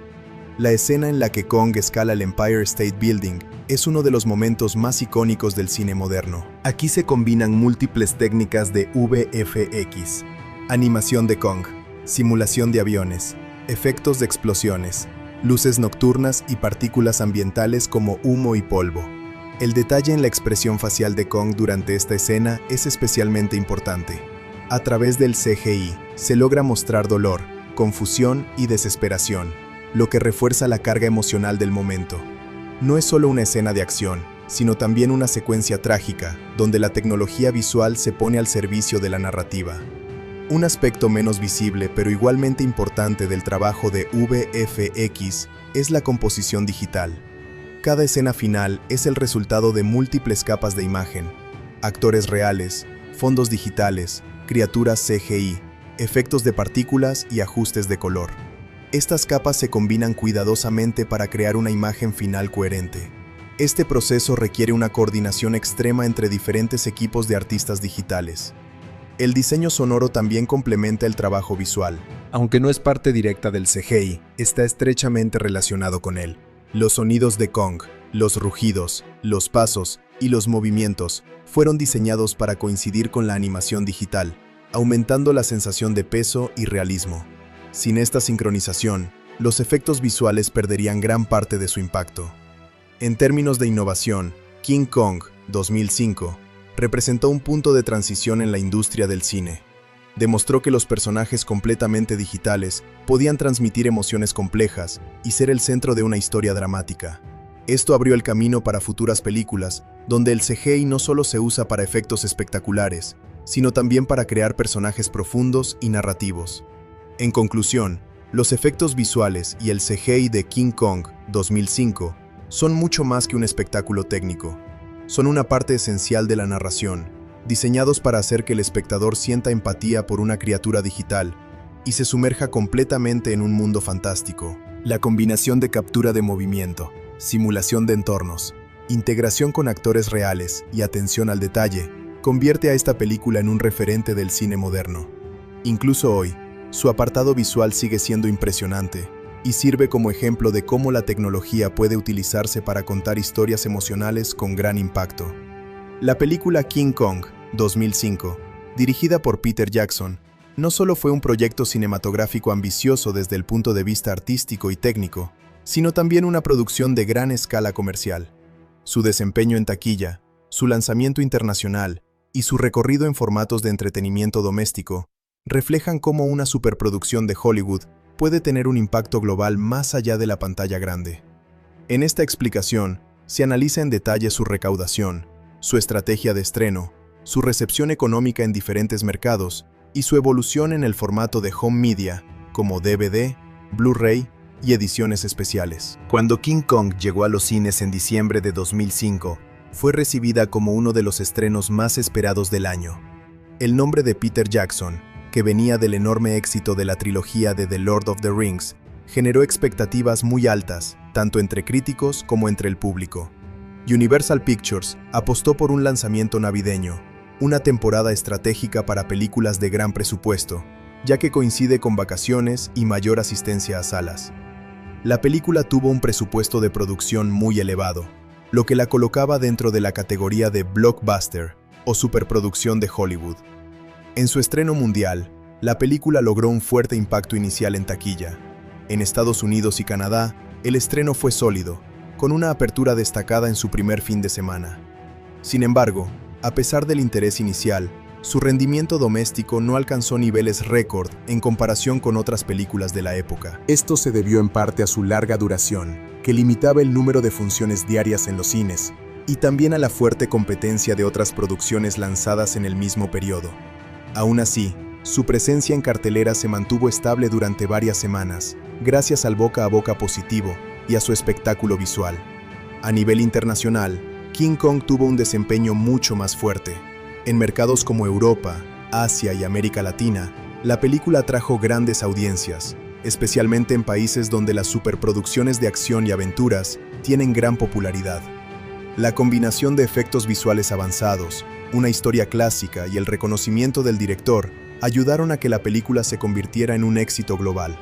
La escena en la que Kong escala el Empire State Building es uno de los momentos más icónicos del cine moderno. Aquí se combinan múltiples técnicas de VFX, animación de Kong, simulación de aviones, efectos de explosiones, luces nocturnas y partículas ambientales como humo y polvo. El detalle en la expresión facial de Kong durante esta escena es especialmente importante. A través del CGI, se logra mostrar dolor, confusión y desesperación, lo que refuerza la carga emocional del momento. No es solo una escena de acción, sino también una secuencia trágica, donde la tecnología visual se pone al servicio de la narrativa. Un aspecto menos visible pero igualmente importante del trabajo de VFX es la composición digital. Cada escena final es el resultado de múltiples capas de imagen, actores reales, fondos digitales, criaturas CGI, efectos de partículas y ajustes de color. Estas capas se combinan cuidadosamente para crear una imagen final coherente. Este proceso requiere una coordinación extrema entre diferentes equipos de artistas digitales. El diseño sonoro también complementa el trabajo visual. Aunque no es parte directa del CGI, está estrechamente relacionado con él. Los sonidos de Kong, los rugidos, los pasos y los movimientos fueron diseñados para coincidir con la animación digital, aumentando la sensación de peso y realismo. Sin esta sincronización, los efectos visuales perderían gran parte de su impacto. En términos de innovación, King Kong 2005 representó un punto de transición en la industria del cine. Demostró que los personajes completamente digitales podían transmitir emociones complejas y ser el centro de una historia dramática. Esto abrió el camino para futuras películas, donde el CGI no solo se usa para efectos espectaculares, sino también para crear personajes profundos y narrativos. En conclusión, los efectos visuales y el CGI de King Kong 2005 son mucho más que un espectáculo técnico. Son una parte esencial de la narración, diseñados para hacer que el espectador sienta empatía por una criatura digital y se sumerja completamente en un mundo fantástico. La combinación de captura de movimiento, simulación de entornos, integración con actores reales y atención al detalle convierte a esta película en un referente del cine moderno. Incluso hoy, su apartado visual sigue siendo impresionante y sirve como ejemplo de cómo la tecnología puede utilizarse para contar historias emocionales con gran impacto. La película King Kong 2005, dirigida por Peter Jackson, no solo fue un proyecto cinematográfico ambicioso desde el punto de vista artístico y técnico, sino también una producción de gran escala comercial. Su desempeño en taquilla, su lanzamiento internacional y su recorrido en formatos de entretenimiento doméstico reflejan cómo una superproducción de Hollywood puede tener un impacto global más allá de la pantalla grande. En esta explicación, se analiza en detalle su recaudación, su estrategia de estreno, su recepción económica en diferentes mercados y su evolución en el formato de home media, como DVD, Blu-ray y ediciones especiales. Cuando King Kong llegó a los cines en diciembre de 2005, fue recibida como uno de los estrenos más esperados del año. El nombre de Peter Jackson, que venía del enorme éxito de la trilogía de The Lord of the Rings, generó expectativas muy altas, tanto entre críticos como entre el público. Universal Pictures apostó por un lanzamiento navideño, una temporada estratégica para películas de gran presupuesto, ya que coincide con vacaciones y mayor asistencia a salas. La película tuvo un presupuesto de producción muy elevado, lo que la colocaba dentro de la categoría de blockbuster o superproducción de Hollywood. En su estreno mundial, la película logró un fuerte impacto inicial en taquilla. En Estados Unidos y Canadá, el estreno fue sólido, con una apertura destacada en su primer fin de semana. Sin embargo, a pesar del interés inicial, su rendimiento doméstico no alcanzó niveles récord en comparación con otras películas de la época. Esto se debió en parte a su larga duración, que limitaba el número de funciones diarias en los cines, y también a la fuerte competencia de otras producciones lanzadas en el mismo periodo. Aún así, su presencia en cartelera se mantuvo estable durante varias semanas, gracias al boca a boca positivo y a su espectáculo visual. A nivel internacional, King Kong tuvo un desempeño mucho más fuerte. En mercados como Europa, Asia y América Latina, la película atrajo grandes audiencias, especialmente en países donde las superproducciones de acción y aventuras tienen gran popularidad. La combinación de efectos visuales avanzados, una historia clásica y el reconocimiento del director ayudaron a que la película se convirtiera en un éxito global.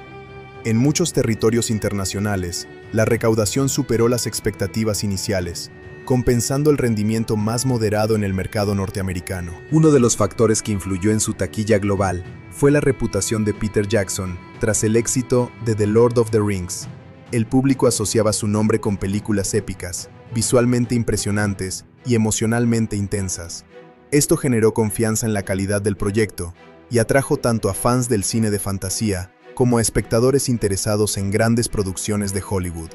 En muchos territorios internacionales, la recaudación superó las expectativas iniciales, compensando el rendimiento más moderado en el mercado norteamericano. Uno de los factores que influyó en su taquilla global fue la reputación de Peter Jackson tras el éxito de The Lord of the Rings. El público asociaba su nombre con películas épicas, visualmente impresionantes y emocionalmente intensas. Esto generó confianza en la calidad del proyecto y atrajo tanto a fans del cine de fantasía como a espectadores interesados en grandes producciones de Hollywood.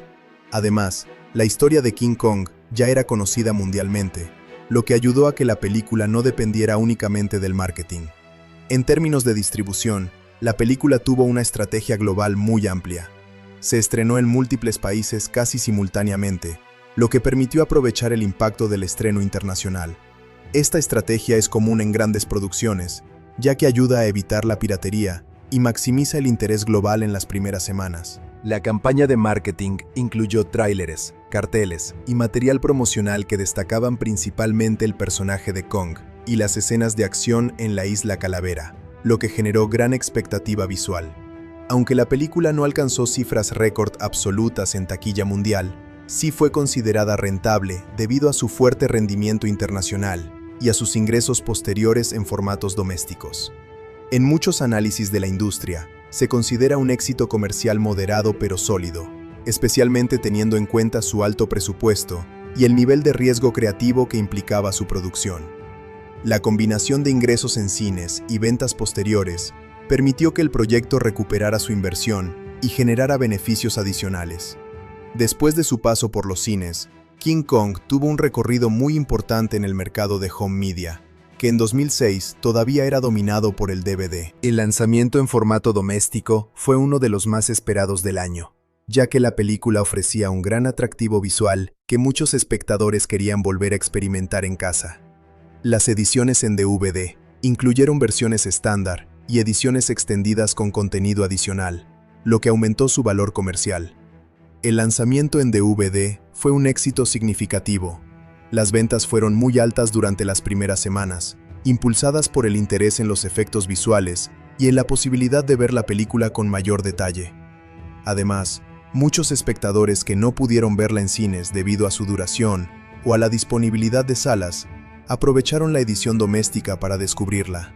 Además, la historia de King Kong ya era conocida mundialmente, lo que ayudó a que la película no dependiera únicamente del marketing. En términos de distribución, la película tuvo una estrategia global muy amplia. Se estrenó en múltiples países casi simultáneamente, lo que permitió aprovechar el impacto del estreno internacional. Esta estrategia es común en grandes producciones, ya que ayuda a evitar la piratería y maximiza el interés global en las primeras semanas. La campaña de marketing incluyó tráileres, carteles y material promocional que destacaban principalmente el personaje de Kong y las escenas de acción en la Isla Calavera, lo que generó gran expectativa visual. Aunque la película no alcanzó cifras récord absolutas en taquilla mundial, sí fue considerada rentable debido a su fuerte rendimiento internacional y a sus ingresos posteriores en formatos domésticos. En muchos análisis de la industria, se considera un éxito comercial moderado pero sólido, especialmente teniendo en cuenta su alto presupuesto y el nivel de riesgo creativo que implicaba su producción. La combinación de ingresos en cines y ventas posteriores permitió que el proyecto recuperara su inversión y generara beneficios adicionales. Después de su paso por los cines, King Kong tuvo un recorrido muy importante en el mercado de home media, que en 2006 todavía era dominado por el DVD. El lanzamiento en formato doméstico fue uno de los más esperados del año, ya que la película ofrecía un gran atractivo visual que muchos espectadores querían volver a experimentar en casa. Las ediciones en DVD incluyeron versiones estándar y ediciones extendidas con contenido adicional, lo que aumentó su valor comercial. El lanzamiento en DVD fue un éxito significativo. Las ventas fueron muy altas durante las primeras semanas, impulsadas por el interés en los efectos visuales y en la posibilidad de ver la película con mayor detalle. Además, muchos espectadores que no pudieron verla en cines debido a su duración o a la disponibilidad de salas, aprovecharon la edición doméstica para descubrirla.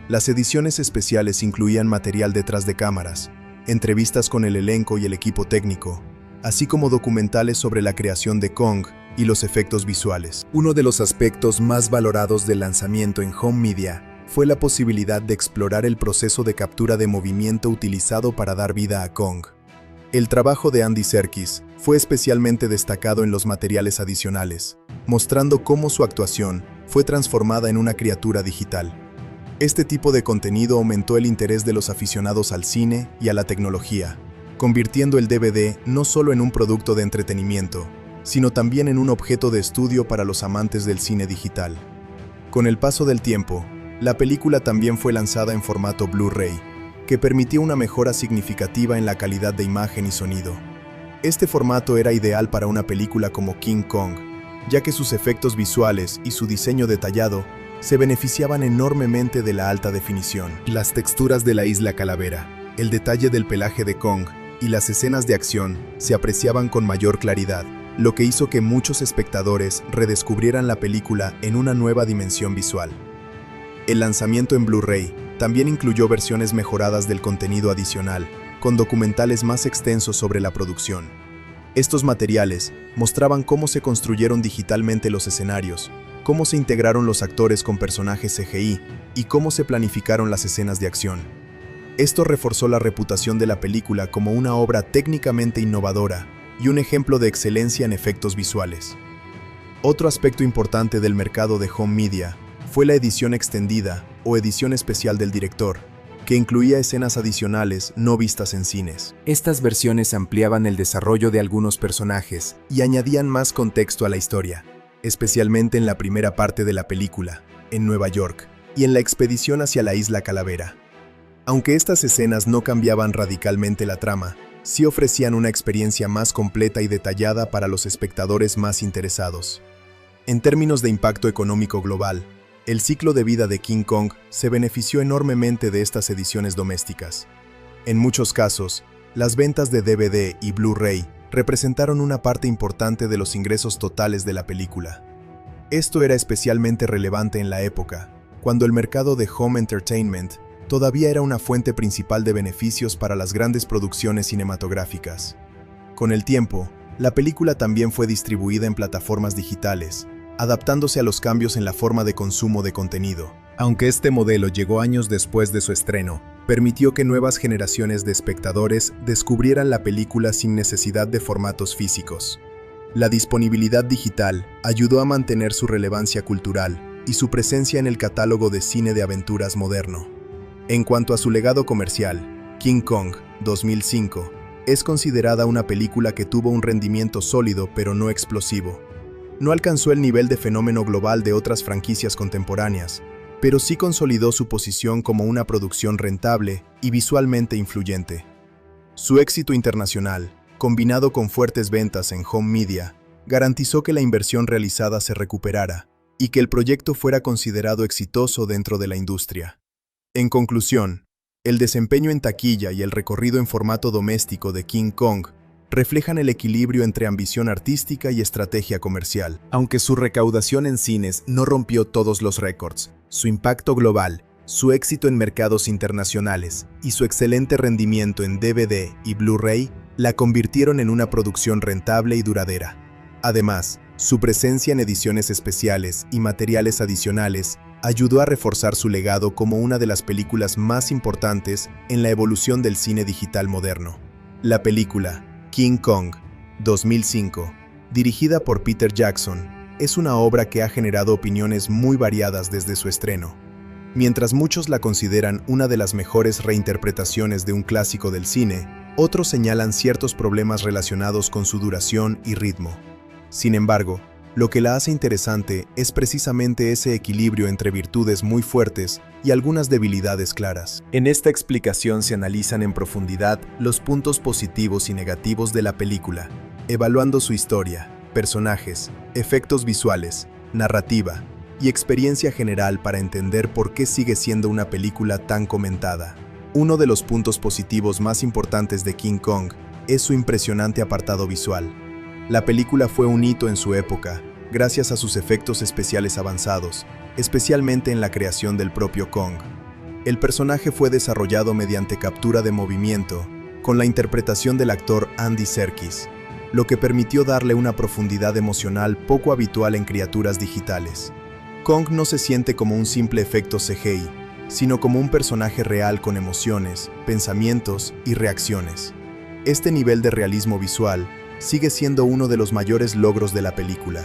Las ediciones especiales incluían material detrás de cámaras, entrevistas con el elenco y el equipo técnico, así como documentales sobre la creación de Kong y los efectos visuales. Uno de los aspectos más valorados del lanzamiento en home media fue la posibilidad de explorar el proceso de captura de movimiento utilizado para dar vida a Kong. El trabajo de Andy Serkis fue especialmente destacado en los materiales adicionales, mostrando cómo su actuación fue transformada en una criatura digital. Este tipo de contenido aumentó el interés de los aficionados al cine y a la tecnología, convirtiendo el DVD no solo en un producto de entretenimiento, sino también en un objeto de estudio para los amantes del cine digital. Con el paso del tiempo, la película también fue lanzada en formato Blu-ray, que permitió una mejora significativa en la calidad de imagen y sonido. Este formato era ideal para una película como King Kong, ya que sus efectos visuales y su diseño detallado se beneficiaban enormemente de la alta definición. Las texturas de la Isla Calavera, el detalle del pelaje de Kong y las escenas de acción se apreciaban con mayor claridad, lo que hizo que muchos espectadores redescubrieran la película en una nueva dimensión visual. El lanzamiento en Blu-ray también incluyó versiones mejoradas del contenido adicional, con documentales más extensos sobre la producción. Estos materiales mostraban cómo se construyeron digitalmente los escenarios, cómo se integraron los actores con personajes CGI y cómo se planificaron las escenas de acción. Esto reforzó la reputación de la película como una obra técnicamente innovadora y un ejemplo de excelencia en efectos visuales. Otro aspecto importante del mercado de home media fue la edición extendida o edición especial del director, que incluía escenas adicionales no vistas en cines. Estas versiones ampliaban el desarrollo de algunos personajes y añadían más contexto a la historia, especialmente en la primera parte de la película, en Nueva York, y en la expedición hacia la Isla Calavera. Aunque estas escenas no cambiaban radicalmente la trama, sí ofrecían una experiencia más completa y detallada para los espectadores más interesados. En términos de impacto económico global, el ciclo de vida de King Kong se benefició enormemente de estas ediciones domésticas. En muchos casos, las ventas de DVD y Blu-ray representaron una parte importante de los ingresos totales de la película. Esto era especialmente relevante en la época, cuando el mercado de home entertainment todavía era una fuente principal de beneficios para las grandes producciones cinematográficas. Con el tiempo, la película también fue distribuida en plataformas digitales, adaptándose a los cambios en la forma de consumo de contenido. Aunque este modelo llegó años después de su estreno, permitió que nuevas generaciones de espectadores descubrieran la película sin necesidad de formatos físicos. La disponibilidad digital ayudó a mantener su relevancia cultural y su presencia en el catálogo de cine de aventuras moderno. En cuanto a su legado comercial, King Kong, 2005, es considerada una película que tuvo un rendimiento sólido pero no explosivo. No alcanzó el nivel de fenómeno global de otras franquicias contemporáneas, pero sí consolidó su posición como una producción rentable y visualmente influyente. Su éxito internacional, combinado con fuertes ventas en home media, garantizó que la inversión realizada se recuperara y que el proyecto fuera considerado exitoso dentro de la industria. En conclusión, el desempeño en taquilla y el recorrido en formato doméstico de King Kong reflejan el equilibrio entre ambición artística y estrategia comercial. Aunque su recaudación en cines no rompió todos los récords, su impacto global, su éxito en mercados internacionales y su excelente rendimiento en DVD y Blu-ray la convirtieron en una producción rentable y duradera. Además, su presencia en ediciones especiales y materiales adicionales ayudó a reforzar su legado como una de las películas más importantes en la evolución del cine digital moderno. La película King Kong, 2005, dirigida por Peter Jackson, es una obra que ha generado opiniones muy variadas desde su estreno. Mientras muchos la consideran una de las mejores reinterpretaciones de un clásico del cine, otros señalan ciertos problemas relacionados con su duración y ritmo. Sin embargo, lo que la hace interesante es precisamente ese equilibrio entre virtudes muy fuertes y algunas debilidades claras. En esta explicación se analizan en profundidad los puntos positivos y negativos de la película, evaluando su historia, personajes, efectos visuales, narrativa y experiencia general para entender por qué sigue siendo una película tan comentada. Uno de los puntos positivos más importantes de King Kong es su impresionante apartado visual. La película fue un hito en su época, gracias a sus efectos especiales avanzados, especialmente en la creación del propio Kong. El personaje fue desarrollado mediante captura de movimiento, con la interpretación del actor Andy Serkis, lo que permitió darle una profundidad emocional poco habitual en criaturas digitales. Kong no se siente como un simple efecto CGI, sino como un personaje real con emociones, pensamientos y reacciones. Este nivel de realismo visual sigue siendo uno de los mayores logros de la película.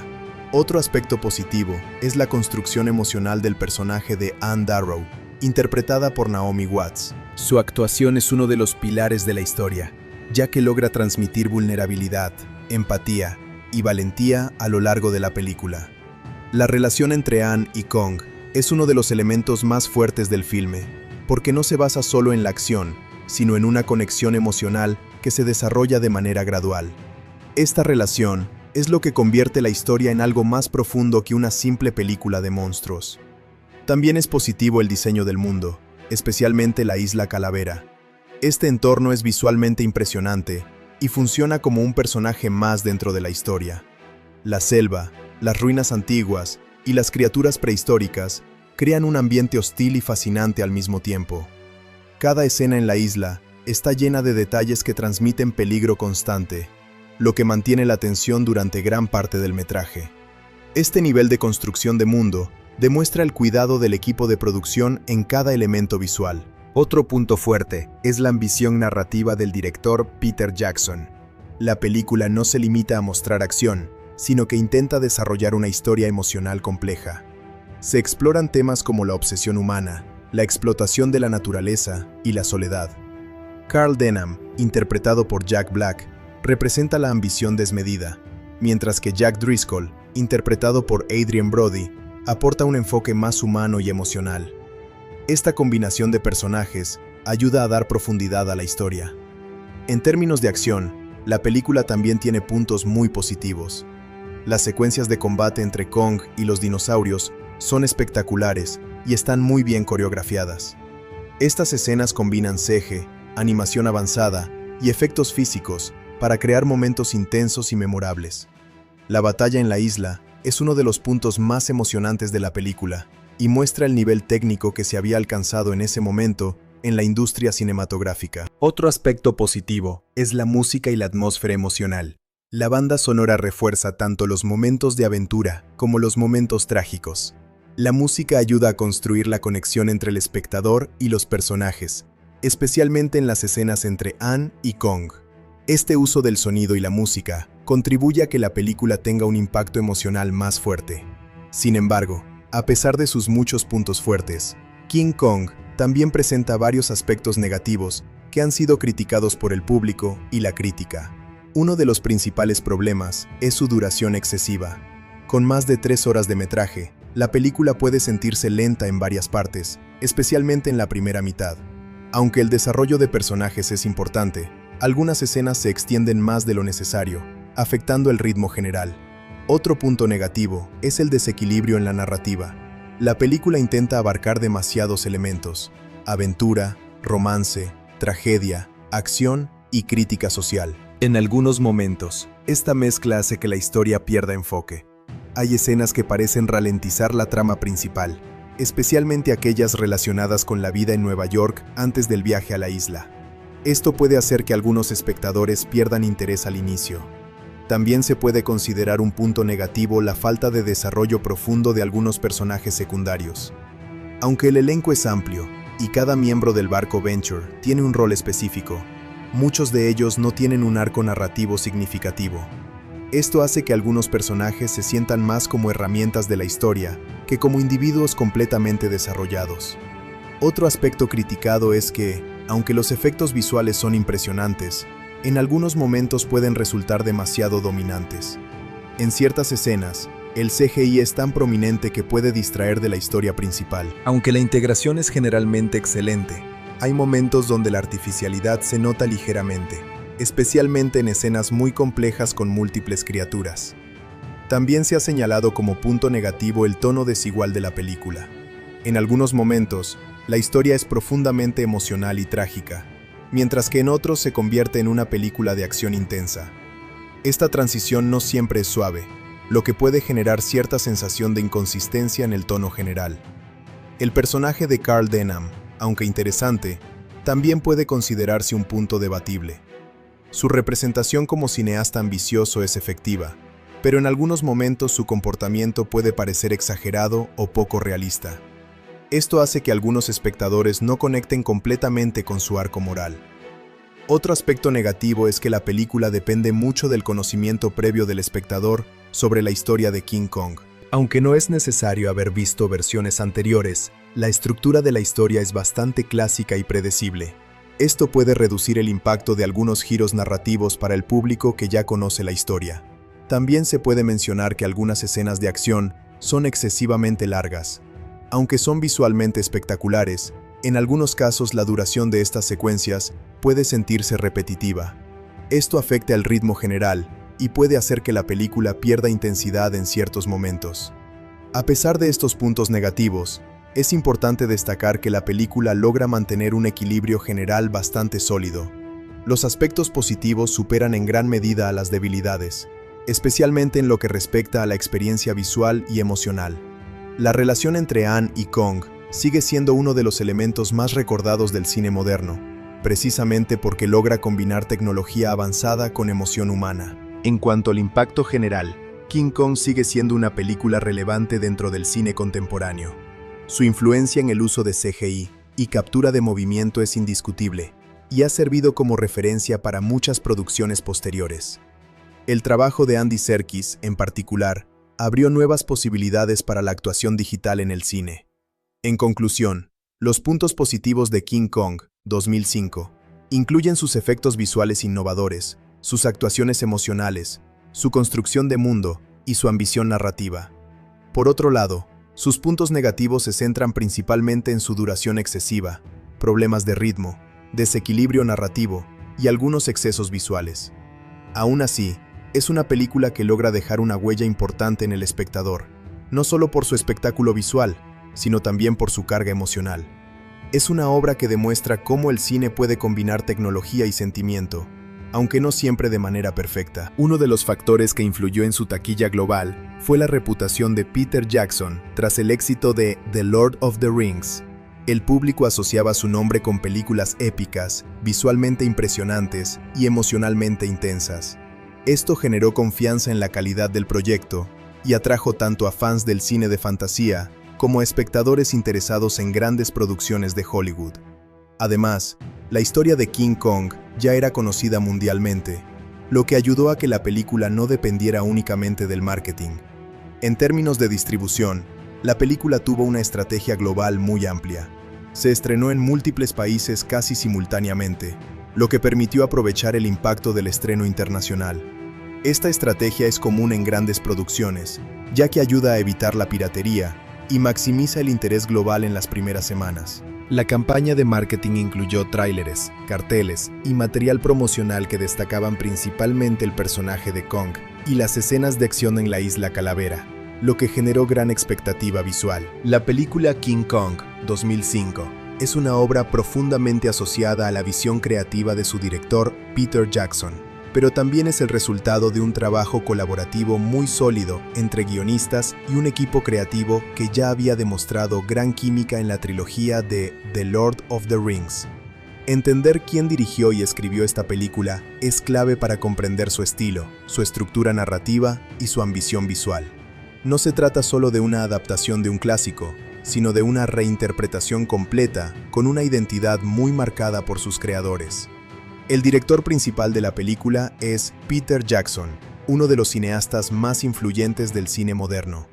Otro aspecto positivo es la construcción emocional del personaje de Anne Darrow, interpretada por Naomi Watts. Su actuación es uno de los pilares de la historia, ya que logra transmitir vulnerabilidad, empatía y valentía a lo largo de la película. La relación entre Anne y Kong es uno de los elementos más fuertes del filme, porque no se basa solo en la acción, sino en una conexión emocional que se desarrolla de manera gradual. Esta relación es lo que convierte la historia en algo más profundo que una simple película de monstruos. También es positivo el diseño del mundo, especialmente la Isla Calavera. Este entorno es visualmente impresionante y funciona como un personaje más dentro de la historia. La selva, las ruinas antiguas y las criaturas prehistóricas crean un ambiente hostil y fascinante al mismo tiempo. Cada escena en la isla está llena de detalles que transmiten peligro constante, lo que mantiene la tensión durante gran parte del metraje. Este nivel de construcción de mundo demuestra el cuidado del equipo de producción en cada elemento visual. Otro punto fuerte es la ambición narrativa del director Peter Jackson. La película no se limita a mostrar acción, sino que intenta desarrollar una historia emocional compleja. Se exploran temas como la obsesión humana, la explotación de la naturaleza y la soledad. Carl Denham, interpretado por Jack Black, representa la ambición desmedida, mientras que Jack Driscoll, interpretado por Adrien Brody, aporta un enfoque más humano y emocional. Esta combinación de personajes ayuda a dar profundidad a la historia. En términos de acción, la película también tiene puntos muy positivos. Las secuencias de combate entre Kong y los dinosaurios son espectaculares y están muy bien coreografiadas. Estas escenas combinan CG, animación avanzada y efectos físicos para crear momentos intensos y memorables. La batalla en la isla es uno de los puntos más emocionantes de la película y muestra el nivel técnico que se había alcanzado en ese momento en la industria cinematográfica. Otro aspecto positivo es la música y la atmósfera emocional. La banda sonora refuerza tanto los momentos de aventura como los momentos trágicos. La música ayuda a construir la conexión entre el espectador y los personajes, especialmente en las escenas entre Anne y Kong. Este uso del sonido y la música contribuye a que la película tenga un impacto emocional más fuerte. Sin embargo, a pesar de sus muchos puntos fuertes, King Kong también presenta varios aspectos negativos que han sido criticados por el público y la crítica. Uno de los principales problemas es su duración excesiva. Con más de 3 horas de metraje, la película puede sentirse lenta en varias partes, especialmente en la primera mitad. Aunque el desarrollo de personajes es importante, algunas escenas se extienden más de lo necesario, afectando el ritmo general. Otro punto negativo es el desequilibrio en la narrativa. La película intenta abarcar demasiados elementos: aventura, romance, tragedia, acción y crítica social. En algunos momentos, esta mezcla hace que la historia pierda enfoque. Hay escenas que parecen ralentizar la trama principal, especialmente aquellas relacionadas con la vida en Nueva York antes del viaje a la isla. Esto puede hacer que algunos espectadores pierdan interés al inicio. También se puede considerar un punto negativo la falta de desarrollo profundo de algunos personajes secundarios. Aunque el elenco es amplio y cada miembro del barco Venture tiene un rol específico, muchos de ellos no tienen un arco narrativo significativo. Esto hace que algunos personajes se sientan más como herramientas de la historia que como individuos completamente desarrollados. Otro aspecto criticado es que, aunque los efectos visuales son impresionantes, en algunos momentos pueden resultar demasiado dominantes. En ciertas escenas, el CGI es tan prominente que puede distraer de la historia principal. Aunque la integración es generalmente excelente, hay momentos donde la artificialidad se nota ligeramente, especialmente en escenas muy complejas con múltiples criaturas. También se ha señalado como punto negativo el tono desigual de la película. En algunos momentos, la historia es profundamente emocional y trágica, mientras que en otros se convierte en una película de acción intensa. Esta transición no siempre es suave, lo que puede generar cierta sensación de inconsistencia en el tono general. El personaje de Carl Denham, aunque interesante, también puede considerarse un punto debatible. Su representación como cineasta ambicioso es efectiva, pero en algunos momentos su comportamiento puede parecer exagerado o poco realista. Esto hace que algunos espectadores no conecten completamente con su arco moral. Otro aspecto negativo es que la película depende mucho del conocimiento previo del espectador sobre la historia de King Kong. Aunque no es necesario haber visto versiones anteriores, la estructura de la historia es bastante clásica y predecible. Esto puede reducir el impacto de algunos giros narrativos para el público que ya conoce la historia. También se puede mencionar que algunas escenas de acción son excesivamente largas. Aunque son visualmente espectaculares, en algunos casos la duración de estas secuencias puede sentirse repetitiva. Esto afecta el ritmo general y puede hacer que la película pierda intensidad en ciertos momentos. A pesar de estos puntos negativos, es importante destacar que la película logra mantener un equilibrio general bastante sólido. Los aspectos positivos superan en gran medida a las debilidades, especialmente en lo que respecta a la experiencia visual y emocional. La relación entre Anne y Kong sigue siendo uno de los elementos más recordados del cine moderno, precisamente porque logra combinar tecnología avanzada con emoción humana. En cuanto al impacto general, King Kong sigue siendo una película relevante dentro del cine contemporáneo. Su influencia en el uso de CGI y captura de movimiento es indiscutible, y ha servido como referencia para muchas producciones posteriores. El trabajo de Andy Serkis, en particular, abrió nuevas posibilidades para la actuación digital en el cine. En conclusión, los puntos positivos de King Kong, 2005, incluyen sus efectos visuales innovadores, sus actuaciones emocionales, su construcción de mundo y su ambición narrativa. Por otro lado, sus puntos negativos se centran principalmente en su duración excesiva, problemas de ritmo, desequilibrio narrativo y algunos excesos visuales. Aún así, es una película que logra dejar una huella importante en el espectador, no solo por su espectáculo visual, sino también por su carga emocional. Es una obra que demuestra cómo el cine puede combinar tecnología y sentimiento, aunque no siempre de manera perfecta. Uno de los factores que influyó en su taquilla global fue la reputación de Peter Jackson tras el éxito de The Lord of the Rings. El público asociaba su nombre con películas épicas, visualmente impresionantes y emocionalmente intensas. Esto generó confianza en la calidad del proyecto y atrajo tanto a fans del cine de fantasía como a espectadores interesados en grandes producciones de Hollywood. Además, la historia de King Kong ya era conocida mundialmente, lo que ayudó a que la película no dependiera únicamente del marketing. En términos de distribución, la película tuvo una estrategia global muy amplia. Se estrenó en múltiples países casi simultáneamente, lo que permitió aprovechar el impacto del estreno internacional. Esta estrategia es común en grandes producciones, ya que ayuda a evitar la piratería y maximiza el interés global en las primeras semanas. La campaña de marketing incluyó tráileres, carteles y material promocional que destacaban principalmente el personaje de Kong y las escenas de acción en la Isla Calavera, lo que generó gran expectativa visual. La película King Kong, 2005, es una obra profundamente asociada a la visión creativa de su director, Peter Jackson, pero también es el resultado de un trabajo colaborativo muy sólido entre guionistas y un equipo creativo que ya había demostrado gran química en la trilogía de The Lord of the Rings. Entender quién dirigió y escribió esta película es clave para comprender su estilo, su estructura narrativa y su ambición visual. No se trata solo de una adaptación de un clásico, sino de una reinterpretación completa con una identidad muy marcada por sus creadores. El director principal de la película es Peter Jackson, uno de los cineastas más influyentes del cine moderno.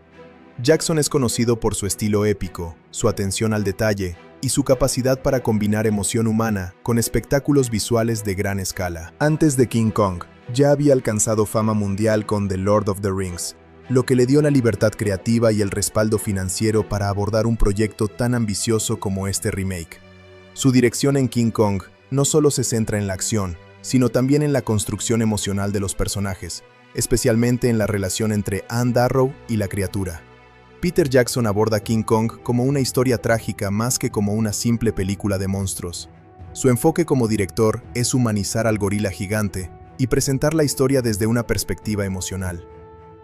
Jackson es conocido por su estilo épico, su atención al detalle y su capacidad para combinar emoción humana con espectáculos visuales de gran escala. Antes de King Kong, ya había alcanzado fama mundial con The Lord of the Rings, lo que le dio la libertad creativa y el respaldo financiero para abordar un proyecto tan ambicioso como este remake. Su dirección en King Kong no solo se centra en la acción, sino también en la construcción emocional de los personajes, especialmente en la relación entre Anne Darrow y la criatura. Peter Jackson aborda King Kong como una historia trágica más que como una simple película de monstruos. Su enfoque como director es humanizar al gorila gigante y presentar la historia desde una perspectiva emocional.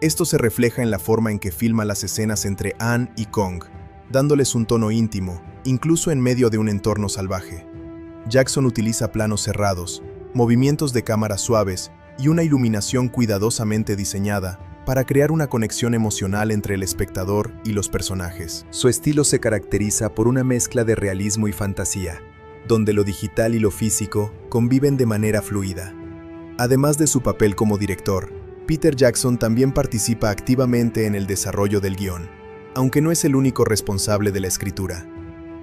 Esto se refleja en la forma en que filma las escenas entre Anne y Kong, dándoles un tono íntimo, incluso en medio de un entorno salvaje. Jackson utiliza planos cerrados, movimientos de cámara suaves y una iluminación cuidadosamente diseñada para crear una conexión emocional entre el espectador y los personajes. Su estilo se caracteriza por una mezcla de realismo y fantasía, donde lo digital y lo físico conviven de manera fluida. Además de su papel como director, Peter Jackson también participa activamente en el desarrollo del guión, aunque no es el único responsable de la escritura.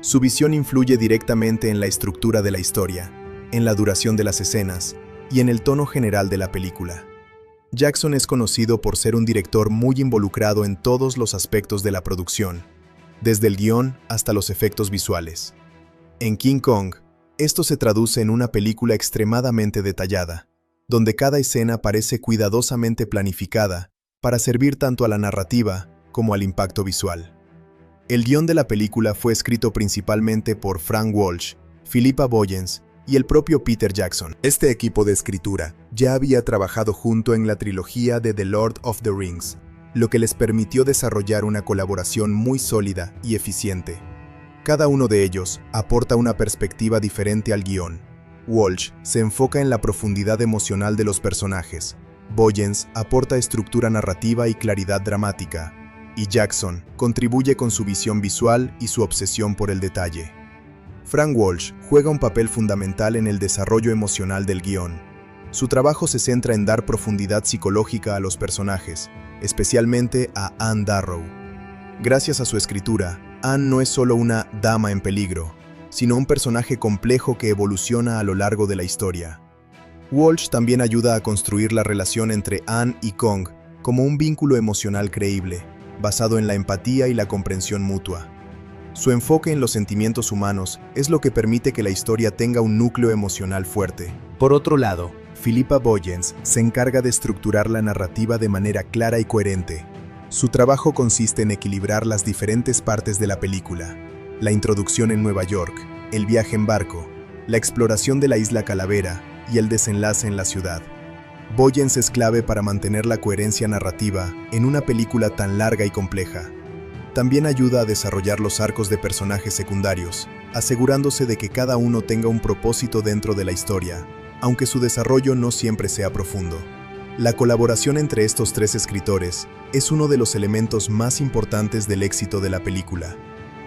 Su visión influye directamente en la estructura de la historia, en la duración de las escenas y en el tono general de la película. Jackson es conocido por ser un director muy involucrado en todos los aspectos de la producción, desde el guión hasta los efectos visuales. En King Kong, esto se traduce en una película extremadamente detallada, donde cada escena parece cuidadosamente planificada para servir tanto a la narrativa como al impacto visual. El guión de la película fue escrito principalmente por Frank Walsh, Philippa Boyens y el propio Peter Jackson. Este equipo de escritura ya había trabajado junto en la trilogía de The Lord of the Rings, lo que les permitió desarrollar una colaboración muy sólida y eficiente. Cada uno de ellos aporta una perspectiva diferente al guión. Walsh se enfoca en la profundidad emocional de los personajes, Boyens aporta estructura narrativa y claridad dramática, y Jackson contribuye con su visión visual y su obsesión por el detalle. Frank Walsh juega un papel fundamental en el desarrollo emocional del guión. Su trabajo se centra en dar profundidad psicológica a los personajes, especialmente a Anne Darrow. Gracias a su escritura, Anne no es solo una dama en peligro, sino un personaje complejo que evoluciona a lo largo de la historia. Walsh también ayuda a construir la relación entre Anne y Kong como un vínculo emocional creíble, basado en la empatía y la comprensión mutua. Su enfoque en los sentimientos humanos es lo que permite que la historia tenga un núcleo emocional fuerte. Por otro lado, Philippa Boyens se encarga de estructurar la narrativa de manera clara y coherente. Su trabajo consiste en equilibrar las diferentes partes de la película: la introducción en Nueva York, el viaje en barco, la exploración de la Isla Calavera y el desenlace en la ciudad. Boyens es clave para mantener la coherencia narrativa en una película tan larga y compleja. También ayuda a desarrollar los arcos de personajes secundarios, asegurándose de que cada uno tenga un propósito dentro de la historia, aunque su desarrollo no siempre sea profundo. La colaboración entre estos tres escritores es uno de los elementos más importantes del éxito de la película.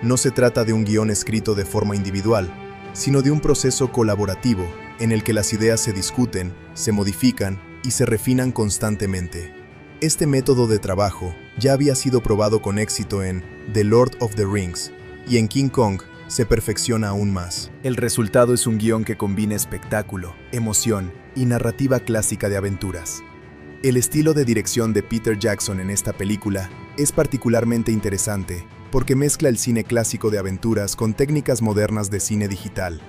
No se trata de un guión escrito de forma individual, sino de un proceso colaborativo en el que las ideas se discuten, se modifican y se refinan constantemente. Este método de trabajo ya había sido probado con éxito en The Lord of the Rings y en King Kong, se perfecciona aún más. El resultado es un guión que combina espectáculo, emoción y narrativa clásica de aventuras. El estilo de dirección de Peter Jackson en esta película es particularmente interesante porque mezcla el cine clásico de aventuras con técnicas modernas de cine digital.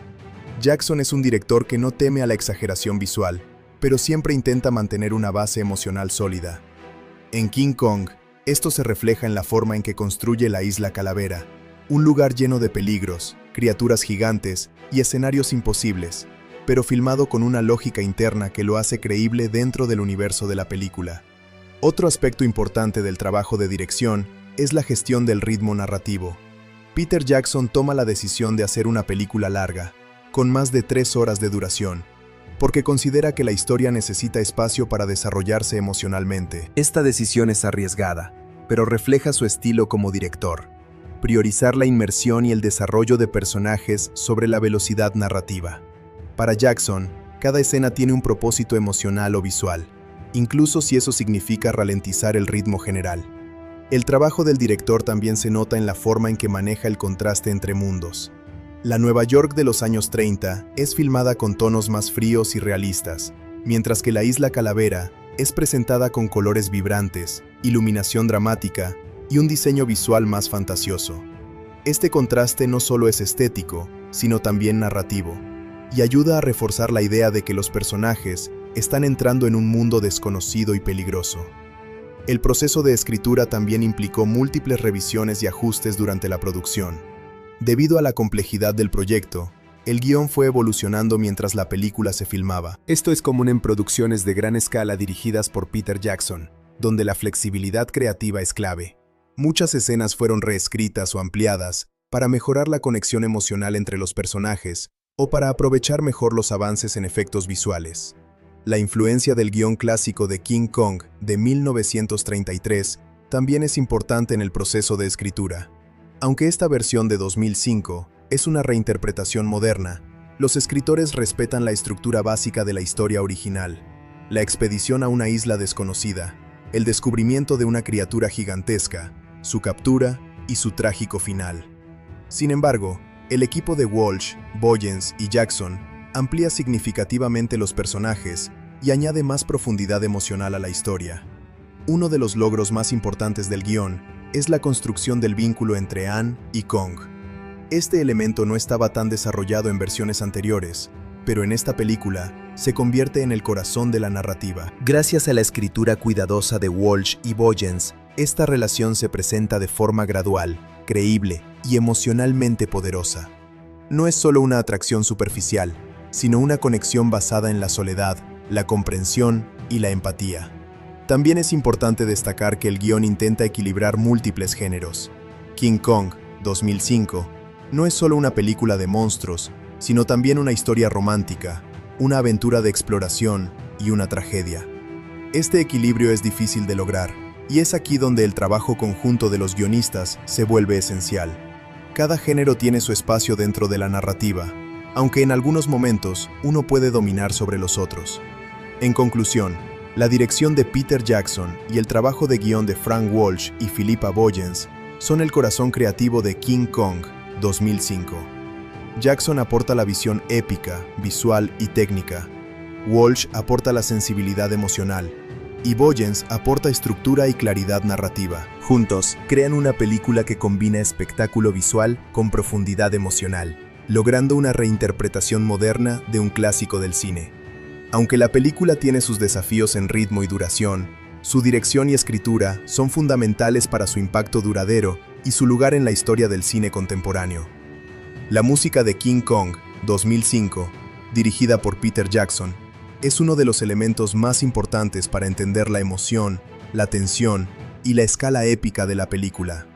Jackson es un director que no teme a la exageración visual, pero siempre intenta mantener una base emocional sólida. En King Kong, esto se refleja en la forma en que construye la Isla Calavera, un lugar lleno de peligros, criaturas gigantes y escenarios imposibles, pero filmado con una lógica interna que lo hace creíble dentro del universo de la película. Otro aspecto importante del trabajo de dirección es la gestión del ritmo narrativo. Peter Jackson toma la decisión de hacer una película larga, con más de 3 horas de duración, porque considera que la historia necesita espacio para desarrollarse emocionalmente. Esta decisión es arriesgada, pero refleja su estilo como director: priorizar la inmersión y el desarrollo de personajes sobre la velocidad narrativa. Para Jackson, cada escena tiene un propósito emocional o visual, incluso si eso significa ralentizar el ritmo general. El trabajo del director también se nota en la forma en que maneja el contraste entre mundos. La Nueva York de los años 30 es filmada con tonos más fríos y realistas, mientras que la Isla Calavera es presentada con colores vibrantes, iluminación dramática y un diseño visual más fantasioso. Este contraste no solo es estético, sino también narrativo, y ayuda a reforzar la idea de que los personajes están entrando en un mundo desconocido y peligroso. El proceso de escritura también implicó múltiples revisiones y ajustes durante la producción. Debido a la complejidad del proyecto, el guión fue evolucionando mientras la película se filmaba. Esto es común en producciones de gran escala dirigidas por Peter Jackson, donde la flexibilidad creativa es clave. Muchas escenas fueron reescritas o ampliadas para mejorar la conexión emocional entre los personajes o para aprovechar mejor los avances en efectos visuales. La influencia del guión clásico de King Kong de 1933 también es importante en el proceso de escritura. Aunque esta versión de 2005 es una reinterpretación moderna, los escritores respetan la estructura básica de la historia original: la expedición a una isla desconocida, el descubrimiento de una criatura gigantesca, su captura y su trágico final. Sin embargo, el equipo de Walsh, Boyens y Jackson amplía significativamente los personajes y añade más profundidad emocional a la historia. Uno de los logros más importantes del guión es la construcción del vínculo entre Anne y Kong. Este elemento no estaba tan desarrollado en versiones anteriores, pero en esta película se convierte en el corazón de la narrativa. Gracias a la escritura cuidadosa de Walsh y Boyens, esta relación se presenta de forma gradual, creíble y emocionalmente poderosa. No es solo una atracción superficial, sino una conexión basada en la soledad, la comprensión y la empatía. También es importante destacar que el guión intenta equilibrar múltiples géneros. King Kong, 2005, no es solo una película de monstruos, sino también una historia romántica, una aventura de exploración y una tragedia. Este equilibrio es difícil de lograr, y es aquí donde el trabajo conjunto de los guionistas se vuelve esencial. Cada género tiene su espacio dentro de la narrativa, aunque en algunos momentos uno puede dominar sobre los otros. En conclusión, la dirección de Peter Jackson y el trabajo de guión de Frank Walsh y Philippa Boyens son el corazón creativo de King Kong, 2005. Jackson aporta la visión épica, visual y técnica. Walsh aporta la sensibilidad emocional. Y Boyens aporta estructura y claridad narrativa. Juntos, crean una película que combina espectáculo visual con profundidad emocional, logrando una reinterpretación moderna de un clásico del cine. Aunque la película tiene sus desafíos en ritmo y duración, su dirección y escritura son fundamentales para su impacto duradero y su lugar en la historia del cine contemporáneo. La música de King Kong, 2005, dirigida por Peter Jackson, es uno de los elementos más importantes para entender la emoción, la tensión y la escala épica de la película.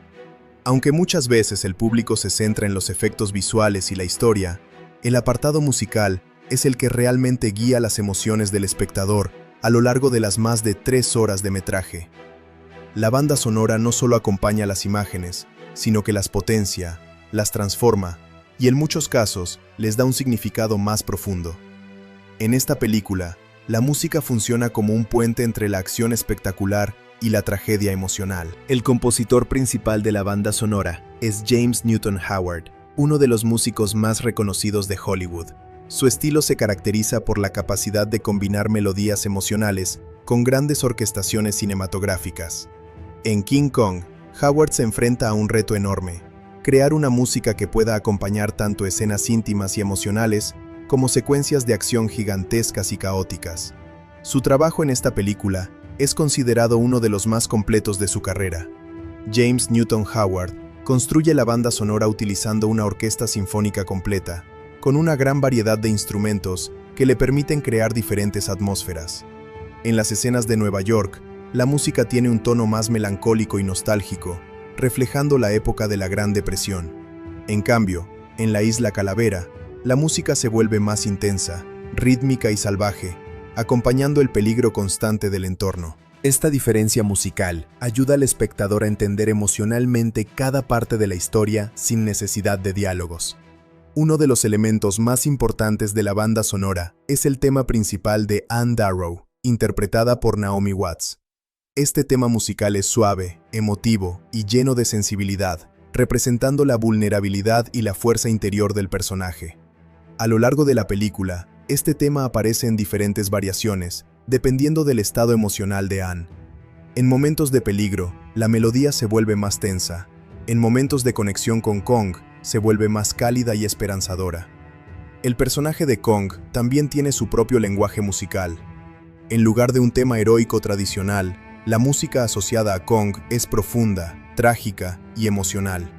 Aunque muchas veces el público se centra en los efectos visuales y la historia, el apartado musical es el que realmente guía las emociones del espectador a lo largo de las más de 3 horas de metraje. La banda sonora no solo acompaña las imágenes, sino que las potencia, las transforma y en muchos casos les da un significado más profundo. En esta película, la música funciona como un puente entre la acción espectacular y la tragedia emocional. El compositor principal de la banda sonora es James Newton Howard, uno de los músicos más reconocidos de Hollywood. Su estilo se caracteriza por la capacidad de combinar melodías emocionales con grandes orquestaciones cinematográficas. En King Kong, Howard se enfrenta a un reto enorme: crear una música que pueda acompañar tanto escenas íntimas y emocionales como secuencias de acción gigantescas y caóticas. Su trabajo en esta película es considerado uno de los más completos de su carrera. James Newton Howard construye la banda sonora utilizando una orquesta sinfónica completa, con una gran variedad de instrumentos que le permiten crear diferentes atmósferas. En las escenas de Nueva York, la música tiene un tono más melancólico y nostálgico, reflejando la época de la Gran Depresión. En cambio, en la Isla Calavera, la música se vuelve más intensa, rítmica y salvaje, acompañando el peligro constante del entorno. Esta diferencia musical ayuda al espectador a entender emocionalmente cada parte de la historia sin necesidad de diálogos. Uno de los elementos más importantes de la banda sonora es el tema principal de Ann Darrow, interpretada por Naomi Watts. Este tema musical es suave, emotivo y lleno de sensibilidad, representando la vulnerabilidad y la fuerza interior del personaje. A lo largo de la película, este tema aparece en diferentes variaciones, dependiendo del estado emocional de Ann. En momentos de peligro, la melodía se vuelve más tensa. En momentos de conexión con Kong, se vuelve más cálida y esperanzadora. El personaje de Kong también tiene su propio lenguaje musical. En lugar de un tema heroico tradicional, la música asociada a Kong es profunda, trágica y emocional.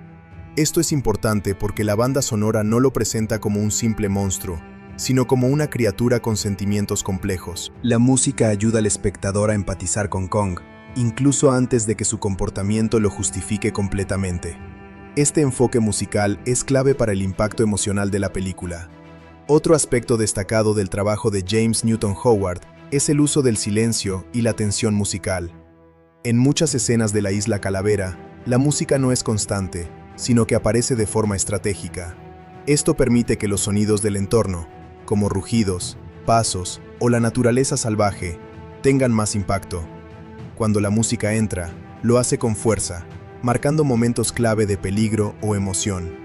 Esto es importante porque la banda sonora no lo presenta como un simple monstruo, sino como una criatura con sentimientos complejos. La música ayuda al espectador a empatizar con Kong, incluso antes de que su comportamiento lo justifique completamente. Este enfoque musical es clave para el impacto emocional de la película. Otro aspecto destacado del trabajo de James Newton Howard es el uso del silencio y la tensión musical. En muchas escenas de la Isla Calavera, la música no es constante, sino que aparece de forma estratégica. Esto permite que los sonidos del entorno, como rugidos, pasos o la naturaleza salvaje, tengan más impacto. Cuando la música entra, lo hace con fuerza, marcando momentos clave de peligro o emoción.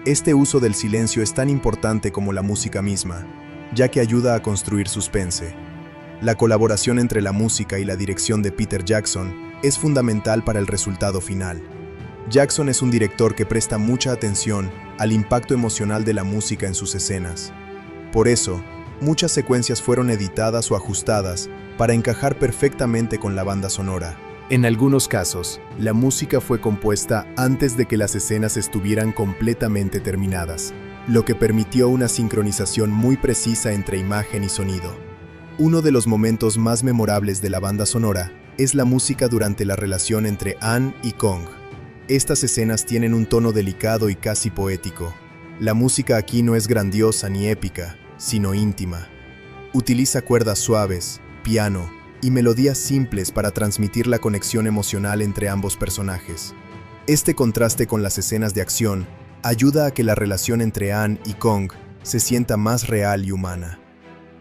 Este uso del silencio es tan importante como la música misma, ya que ayuda a construir suspense. La colaboración entre la música y la dirección de Peter Jackson es fundamental para el resultado final. Jackson es un director que presta mucha atención al impacto emocional de la música en sus escenas. Por eso, muchas secuencias fueron editadas o ajustadas para encajar perfectamente con la banda sonora. En algunos casos, la música fue compuesta antes de que las escenas estuvieran completamente terminadas, lo que permitió una sincronización muy precisa entre imagen y sonido. Uno de los momentos más memorables de la banda sonora es la música durante la relación entre Ann y Kong. Estas escenas tienen un tono delicado y casi poético. La música aquí no es grandiosa ni épica, sino íntima. Utiliza cuerdas suaves, piano y melodías simples para transmitir la conexión emocional entre ambos personajes. Este contraste con las escenas de acción ayuda a que la relación entre Ann y Kong se sienta más real y humana.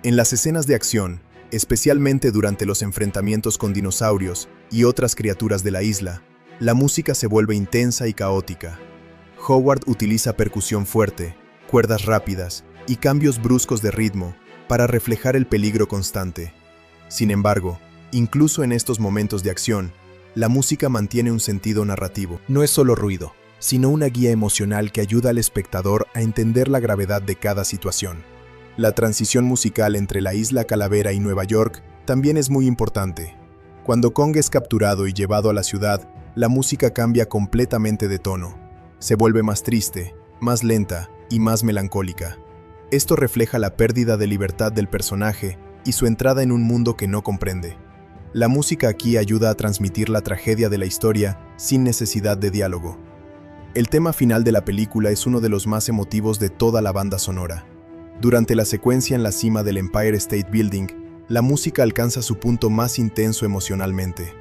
En las escenas de acción, especialmente durante los enfrentamientos con dinosaurios y otras criaturas de la isla, la música se vuelve intensa y caótica. Howard utiliza percusión fuerte, cuerdas rápidas y cambios bruscos de ritmo para reflejar el peligro constante. Sin embargo, incluso en estos momentos de acción, la música mantiene un sentido narrativo. No es solo ruido, sino una guía emocional que ayuda al espectador a entender la gravedad de cada situación. La transición musical entre la Isla Calavera y Nueva York también es muy importante. Cuando Kong es capturado y llevado a la ciudad, la música cambia completamente de tono. Se vuelve más triste, más lenta y más melancólica. Esto refleja la pérdida de libertad del personaje y su entrada en un mundo que no comprende. La música aquí ayuda a transmitir la tragedia de la historia sin necesidad de diálogo. El tema final de la película es uno de los más emotivos de toda la banda sonora. Durante la secuencia en la cima del Empire State Building, la música alcanza su punto más intenso emocionalmente.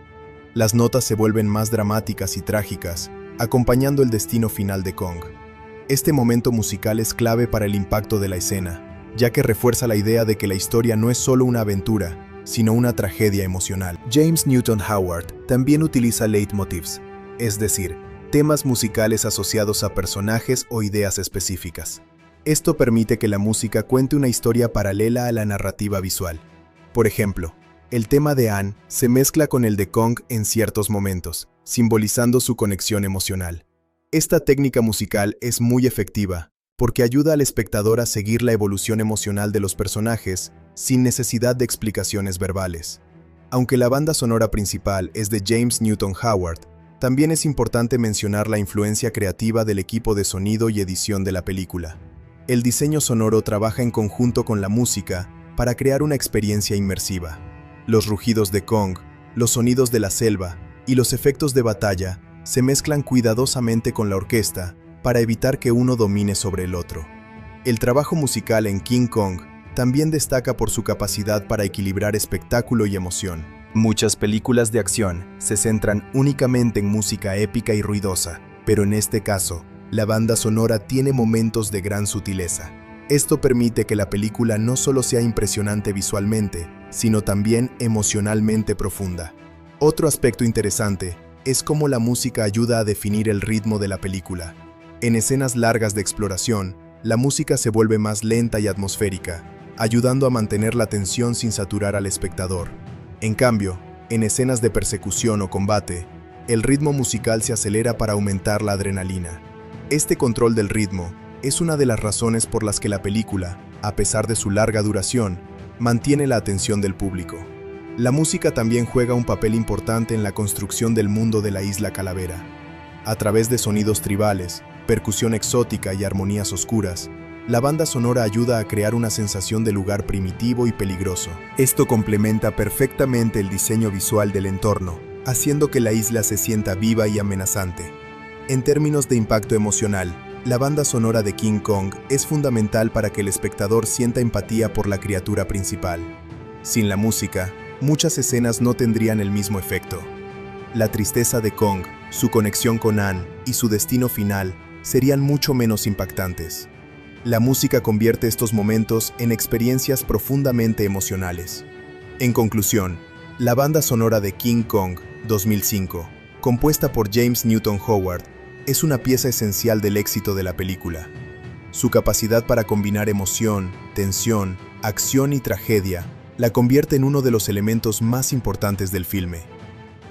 Las notas se vuelven más dramáticas y trágicas, acompañando el destino final de Kong. Este momento musical es clave para el impacto de la escena, ya que refuerza la idea de que la historia no es solo una aventura, sino una tragedia emocional. James Newton Howard también utiliza leitmotivs, es decir, temas musicales asociados a personajes o ideas específicas. Esto permite que la música cuente una historia paralela a la narrativa visual. Por ejemplo, el tema de Anne se mezcla con el de Kong en ciertos momentos, simbolizando su conexión emocional. Esta técnica musical es muy efectiva porque ayuda al espectador a seguir la evolución emocional de los personajes sin necesidad de explicaciones verbales. Aunque la banda sonora principal es de James Newton Howard, también es importante mencionar la influencia creativa del equipo de sonido y edición de la película. El diseño sonoro trabaja en conjunto con la música para crear una experiencia inmersiva. Los rugidos de Kong, los sonidos de la selva y los efectos de batalla se mezclan cuidadosamente con la orquesta para evitar que uno domine sobre el otro. El trabajo musical en King Kong también destaca por su capacidad para equilibrar espectáculo y emoción. Muchas películas de acción se centran únicamente en música épica y ruidosa, pero en este caso, la banda sonora tiene momentos de gran sutileza. Esto permite que la película no solo sea impresionante visualmente, sino también emocionalmente profunda. Otro aspecto interesante es cómo la música ayuda a definir el ritmo de la película. En escenas largas de exploración, la música se vuelve más lenta y atmosférica, ayudando a mantener la tensión sin saturar al espectador. En cambio, en escenas de persecución o combate, el ritmo musical se acelera para aumentar la adrenalina. Este control del ritmo es una de las razones por las que la película, a pesar de su larga duración, mantiene la atención del público. La música también juega un papel importante en la construcción del mundo de la Isla Calavera. A través de sonidos tribales, percusión exótica y armonías oscuras, la banda sonora ayuda a crear una sensación de lugar primitivo y peligroso. Esto complementa perfectamente el diseño visual del entorno, haciendo que la isla se sienta viva y amenazante. En términos de impacto emocional, la banda sonora de King Kong es fundamental para que el espectador sienta empatía por la criatura principal. Sin la música, muchas escenas no tendrían el mismo efecto. La tristeza de Kong, su conexión con Anne y su destino final serían mucho menos impactantes. La música convierte estos momentos en experiencias profundamente emocionales. En conclusión, la banda sonora de King Kong 2005, compuesta por James Newton Howard, es una pieza esencial del éxito de la película. Su capacidad para combinar emoción, tensión, acción y tragedia la convierte en uno de los elementos más importantes del filme.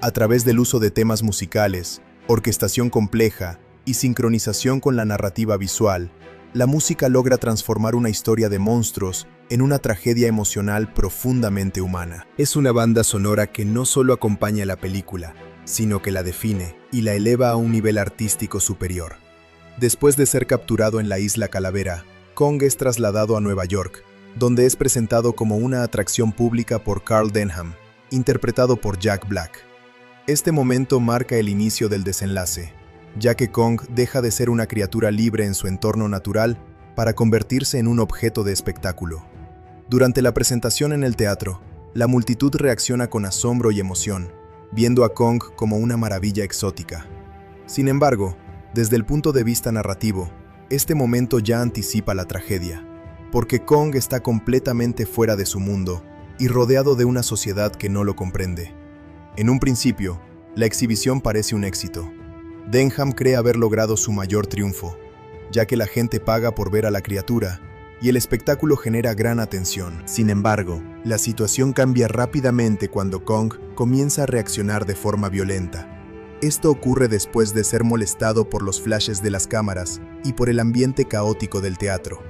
A través del uso de temas musicales, orquestación compleja y sincronización con la narrativa visual, la música logra transformar una historia de monstruos en una tragedia emocional profundamente humana. Es una banda sonora que no solo acompaña la película, sino que la define y la eleva a un nivel artístico superior. Después de ser capturado en la Isla Calavera, Kong es trasladado a Nueva York, donde es presentado como una atracción pública por Carl Denham, interpretado por Jack Black. Este momento marca el inicio del desenlace, ya que Kong deja de ser una criatura libre en su entorno natural para convertirse en un objeto de espectáculo. Durante la presentación en el teatro, la multitud reacciona con asombro y emoción, viendo a Kong como una maravilla exótica. Sin embargo, desde el punto de vista narrativo, este momento ya anticipa la tragedia, porque Kong está completamente fuera de su mundo y rodeado de una sociedad que no lo comprende. En un principio, la exhibición parece un éxito. Denham cree haber logrado su mayor triunfo, ya que la gente paga por ver a la criatura y el espectáculo genera gran atención. Sin embargo, la situación cambia rápidamente cuando Kong comienza a reaccionar de forma violenta. Esto ocurre después de ser molestado por los flashes de las cámaras y por el ambiente caótico del teatro.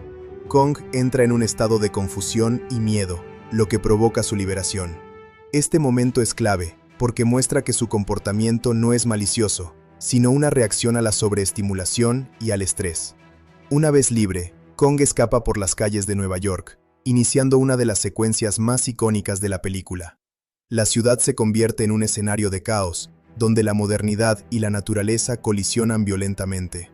Kong entra en un estado de confusión y miedo, lo que provoca su liberación. Este momento es clave porque muestra que su comportamiento no es malicioso, sino una reacción a la sobreestimulación y al estrés. Una vez libre, Kong escapa por las calles de Nueva York, iniciando una de las secuencias más icónicas de la película. La ciudad se convierte en un escenario de caos, donde la modernidad y la naturaleza colisionan violentamente.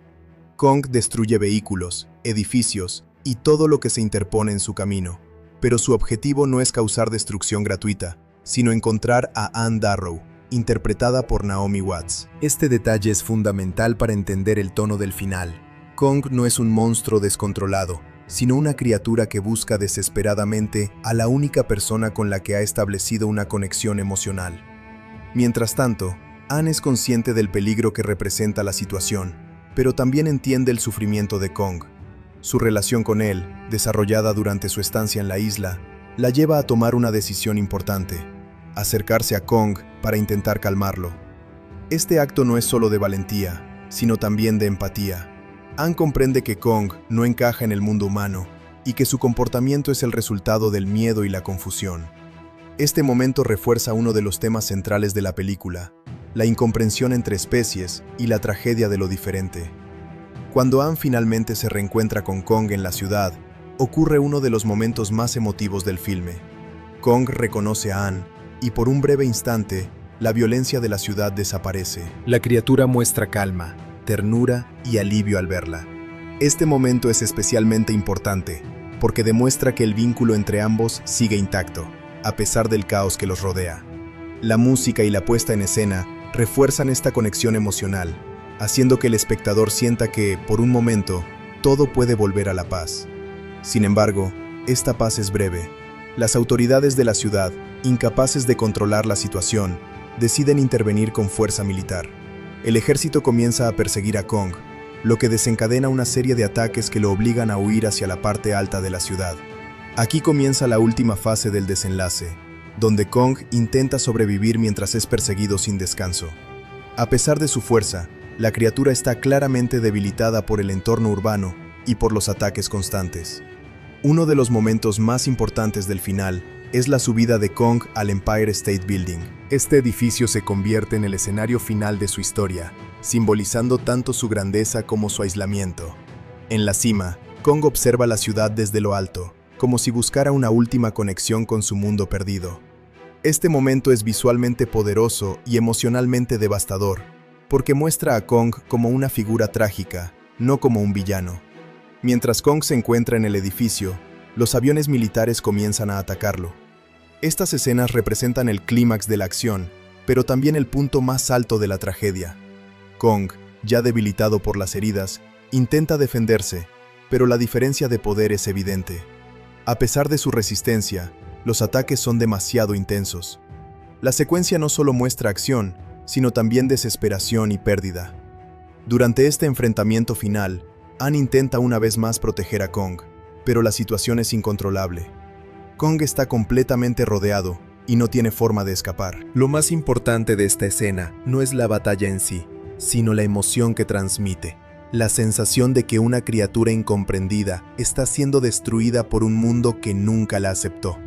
Kong destruye vehículos, edificios y todo lo que se interpone en su camino, pero su objetivo no es causar destrucción gratuita, sino encontrar a Anne Darrow, interpretada por Naomi Watts. Este detalle es fundamental para entender el tono del final. Kong no es un monstruo descontrolado, sino una criatura que busca desesperadamente a la única persona con la que ha establecido una conexión emocional. Mientras tanto, Anne es consciente del peligro que representa la situación, pero también entiende el sufrimiento de Kong. Su relación con él, desarrollada durante su estancia en la isla, la lleva a tomar una decisión importante: acercarse a Kong para intentar calmarlo. Este acto no es solo de valentía, sino también de empatía. Anne comprende que Kong no encaja en el mundo humano y que su comportamiento es el resultado del miedo y la confusión. Este momento refuerza uno de los temas centrales de la película: la incomprensión entre especies y la tragedia de lo diferente. Cuando Anne finalmente se reencuentra con Kong en la ciudad, ocurre uno de los momentos más emotivos del filme. Kong reconoce a Anne y por un breve instante, la violencia de la ciudad desaparece. La criatura muestra calma, ternura y alivio al verla. Este momento es especialmente importante porque demuestra que el vínculo entre ambos sigue intacto, a pesar del caos que los rodea. La música y la puesta en escena refuerzan esta conexión emocional, haciendo que el espectador sienta que, por un momento, todo puede volver a la paz. Sin embargo, esta paz es breve. Las autoridades de la ciudad, incapaces de controlar la situación, deciden intervenir con fuerza militar. El ejército comienza a perseguir a Kong, lo que desencadena una serie de ataques que lo obligan a huir hacia la parte alta de la ciudad. Aquí comienza la última fase del desenlace, donde Kong intenta sobrevivir mientras es perseguido sin descanso. A pesar de su fuerza, la criatura está claramente debilitada por el entorno urbano y por los ataques constantes. Uno de los momentos más importantes del final es la subida de Kong al Empire State Building. Este edificio se convierte en el escenario final de su historia, simbolizando tanto su grandeza como su aislamiento. En la cima, Kong observa la ciudad desde lo alto, como si buscara una última conexión con su mundo perdido. Este momento es visualmente poderoso y emocionalmente devastador, porque muestra a Kong como una figura trágica, no como un villano. Mientras Kong se encuentra en el edificio, los aviones militares comienzan a atacarlo. Estas escenas representan el clímax de la acción, pero también el punto más alto de la tragedia. Kong, ya debilitado por las heridas, intenta defenderse, pero la diferencia de poder es evidente. A pesar de su resistencia, los ataques son demasiado intensos. La secuencia no solo muestra acción, sino también desesperación y pérdida. Durante este enfrentamiento final, Anne intenta una vez más proteger a Kong, pero la situación es incontrolable. Kong está completamente rodeado y no tiene forma de escapar. Lo más importante de esta escena no es la batalla en sí, sino la emoción que transmite. La sensación de que una criatura incomprendida está siendo destruida por un mundo que nunca la aceptó.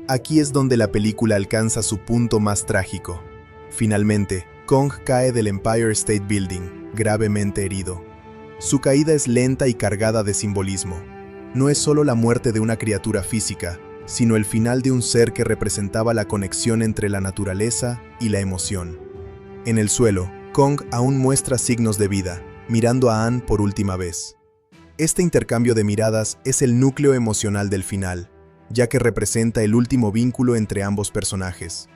Aquí es donde la película alcanza su punto más trágico. Finalmente, Kong cae del Empire State Building, gravemente herido. Su caída es lenta y cargada de simbolismo. No es solo la muerte de una criatura física, sino el final de un ser que representaba la conexión entre la naturaleza y la emoción. En el suelo, Kong aún muestra signos de vida, mirando a Anne por última vez. Este intercambio de miradas es el núcleo emocional del final, ya que representa el último vínculo entre ambos personajes.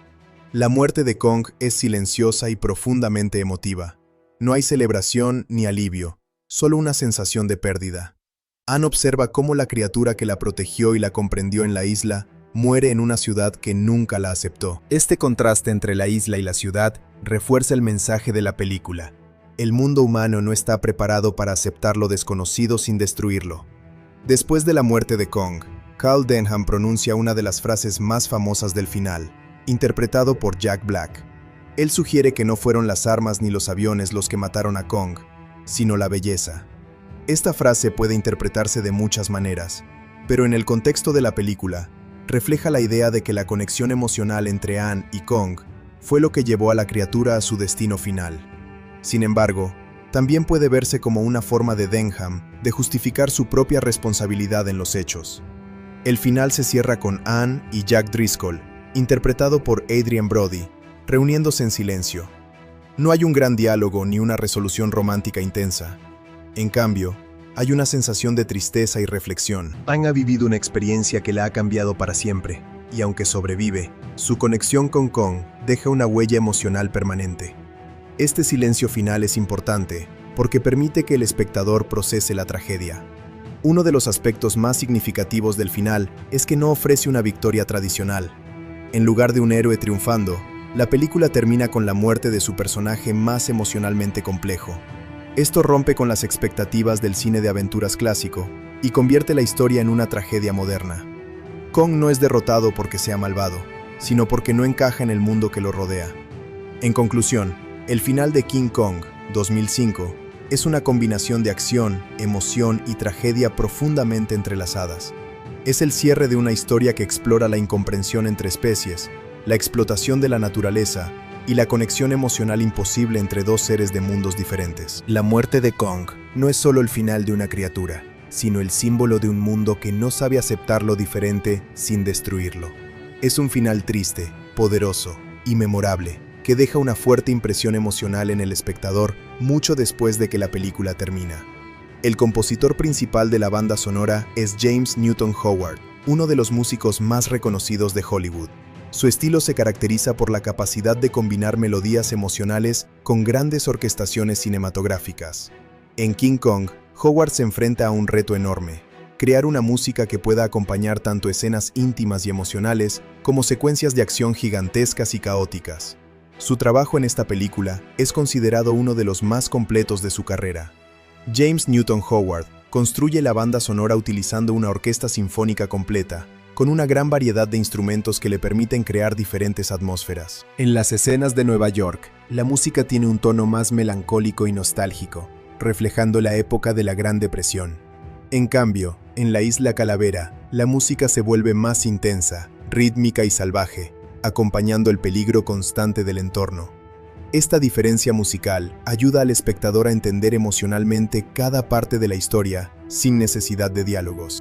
La muerte de Kong es silenciosa y profundamente emotiva. No hay celebración ni alivio, solo una sensación de pérdida. Anne observa cómo la criatura que la protegió y la comprendió en la isla muere en una ciudad que nunca la aceptó. Este contraste entre la isla y la ciudad refuerza el mensaje de la película. El mundo humano no está preparado para aceptar lo desconocido sin destruirlo. Después de la muerte de Kong, Carl Denham pronuncia una de las frases más famosas del final, interpretado por Jack Black. Él sugiere que no fueron las armas ni los aviones los que mataron a Kong, sino la belleza. Esta frase puede interpretarse de muchas maneras, pero en el contexto de la película, refleja la idea de que la conexión emocional entre Anne y Kong fue lo que llevó a la criatura a su destino final. Sin embargo, también puede verse como una forma de Denham de justificar su propia responsabilidad en los hechos. El final se cierra con Anne y Jack Driscoll, interpretado por Adrien Brody, reuniéndose en silencio. No hay un gran diálogo ni una resolución romántica intensa. En cambio, hay una sensación de tristeza y reflexión. Anne ha vivido una experiencia que la ha cambiado para siempre, y aunque sobrevive, su conexión con Kong deja una huella emocional permanente. Este silencio final es importante porque permite que el espectador procese la tragedia. Uno de los aspectos más significativos del final es que no ofrece una victoria tradicional. En lugar de un héroe triunfando, La película termina con la muerte de su personaje más emocionalmente complejo. Esto rompe con las expectativas del cine de aventuras clásico y convierte la historia en una tragedia moderna. Kong no es derrotado porque sea malvado, sino porque no encaja en el mundo que lo rodea. En conclusión, el final de King Kong, 2005, es una combinación de acción, emoción y tragedia profundamente entrelazadas. Es el cierre de una historia que explora la incomprensión entre especies, la explotación de la naturaleza y la conexión emocional imposible entre dos seres de mundos diferentes. La muerte de Kong no es solo el final de una criatura, sino el símbolo de un mundo que no sabe aceptar lo diferente sin destruirlo. Es un final triste, poderoso y memorable, que deja una fuerte impresión emocional en el espectador mucho después de que la película termina. El compositor principal de la banda sonora es James Newton Howard, uno de los músicos más reconocidos de Hollywood. Su estilo se caracteriza por la capacidad de combinar melodías emocionales con grandes orquestaciones cinematográficas. En King Kong, Howard se enfrenta a un reto enorme: crear una música que pueda acompañar tanto escenas íntimas y emocionales como secuencias de acción gigantescas y caóticas. Su trabajo en esta película es considerado uno de los más completos de su carrera. James Newton Howard construye la banda sonora utilizando una orquesta sinfónica completa, con una gran variedad de instrumentos que le permiten crear diferentes atmósferas. En las escenas de Nueva York, la música tiene un tono más melancólico y nostálgico, reflejando la época de la Gran Depresión. En cambio, en la Isla Calavera, la música se vuelve más intensa, rítmica y salvaje, acompañando el peligro constante del entorno. Esta diferencia musical ayuda al espectador a entender emocionalmente cada parte de la historia sin necesidad de diálogos.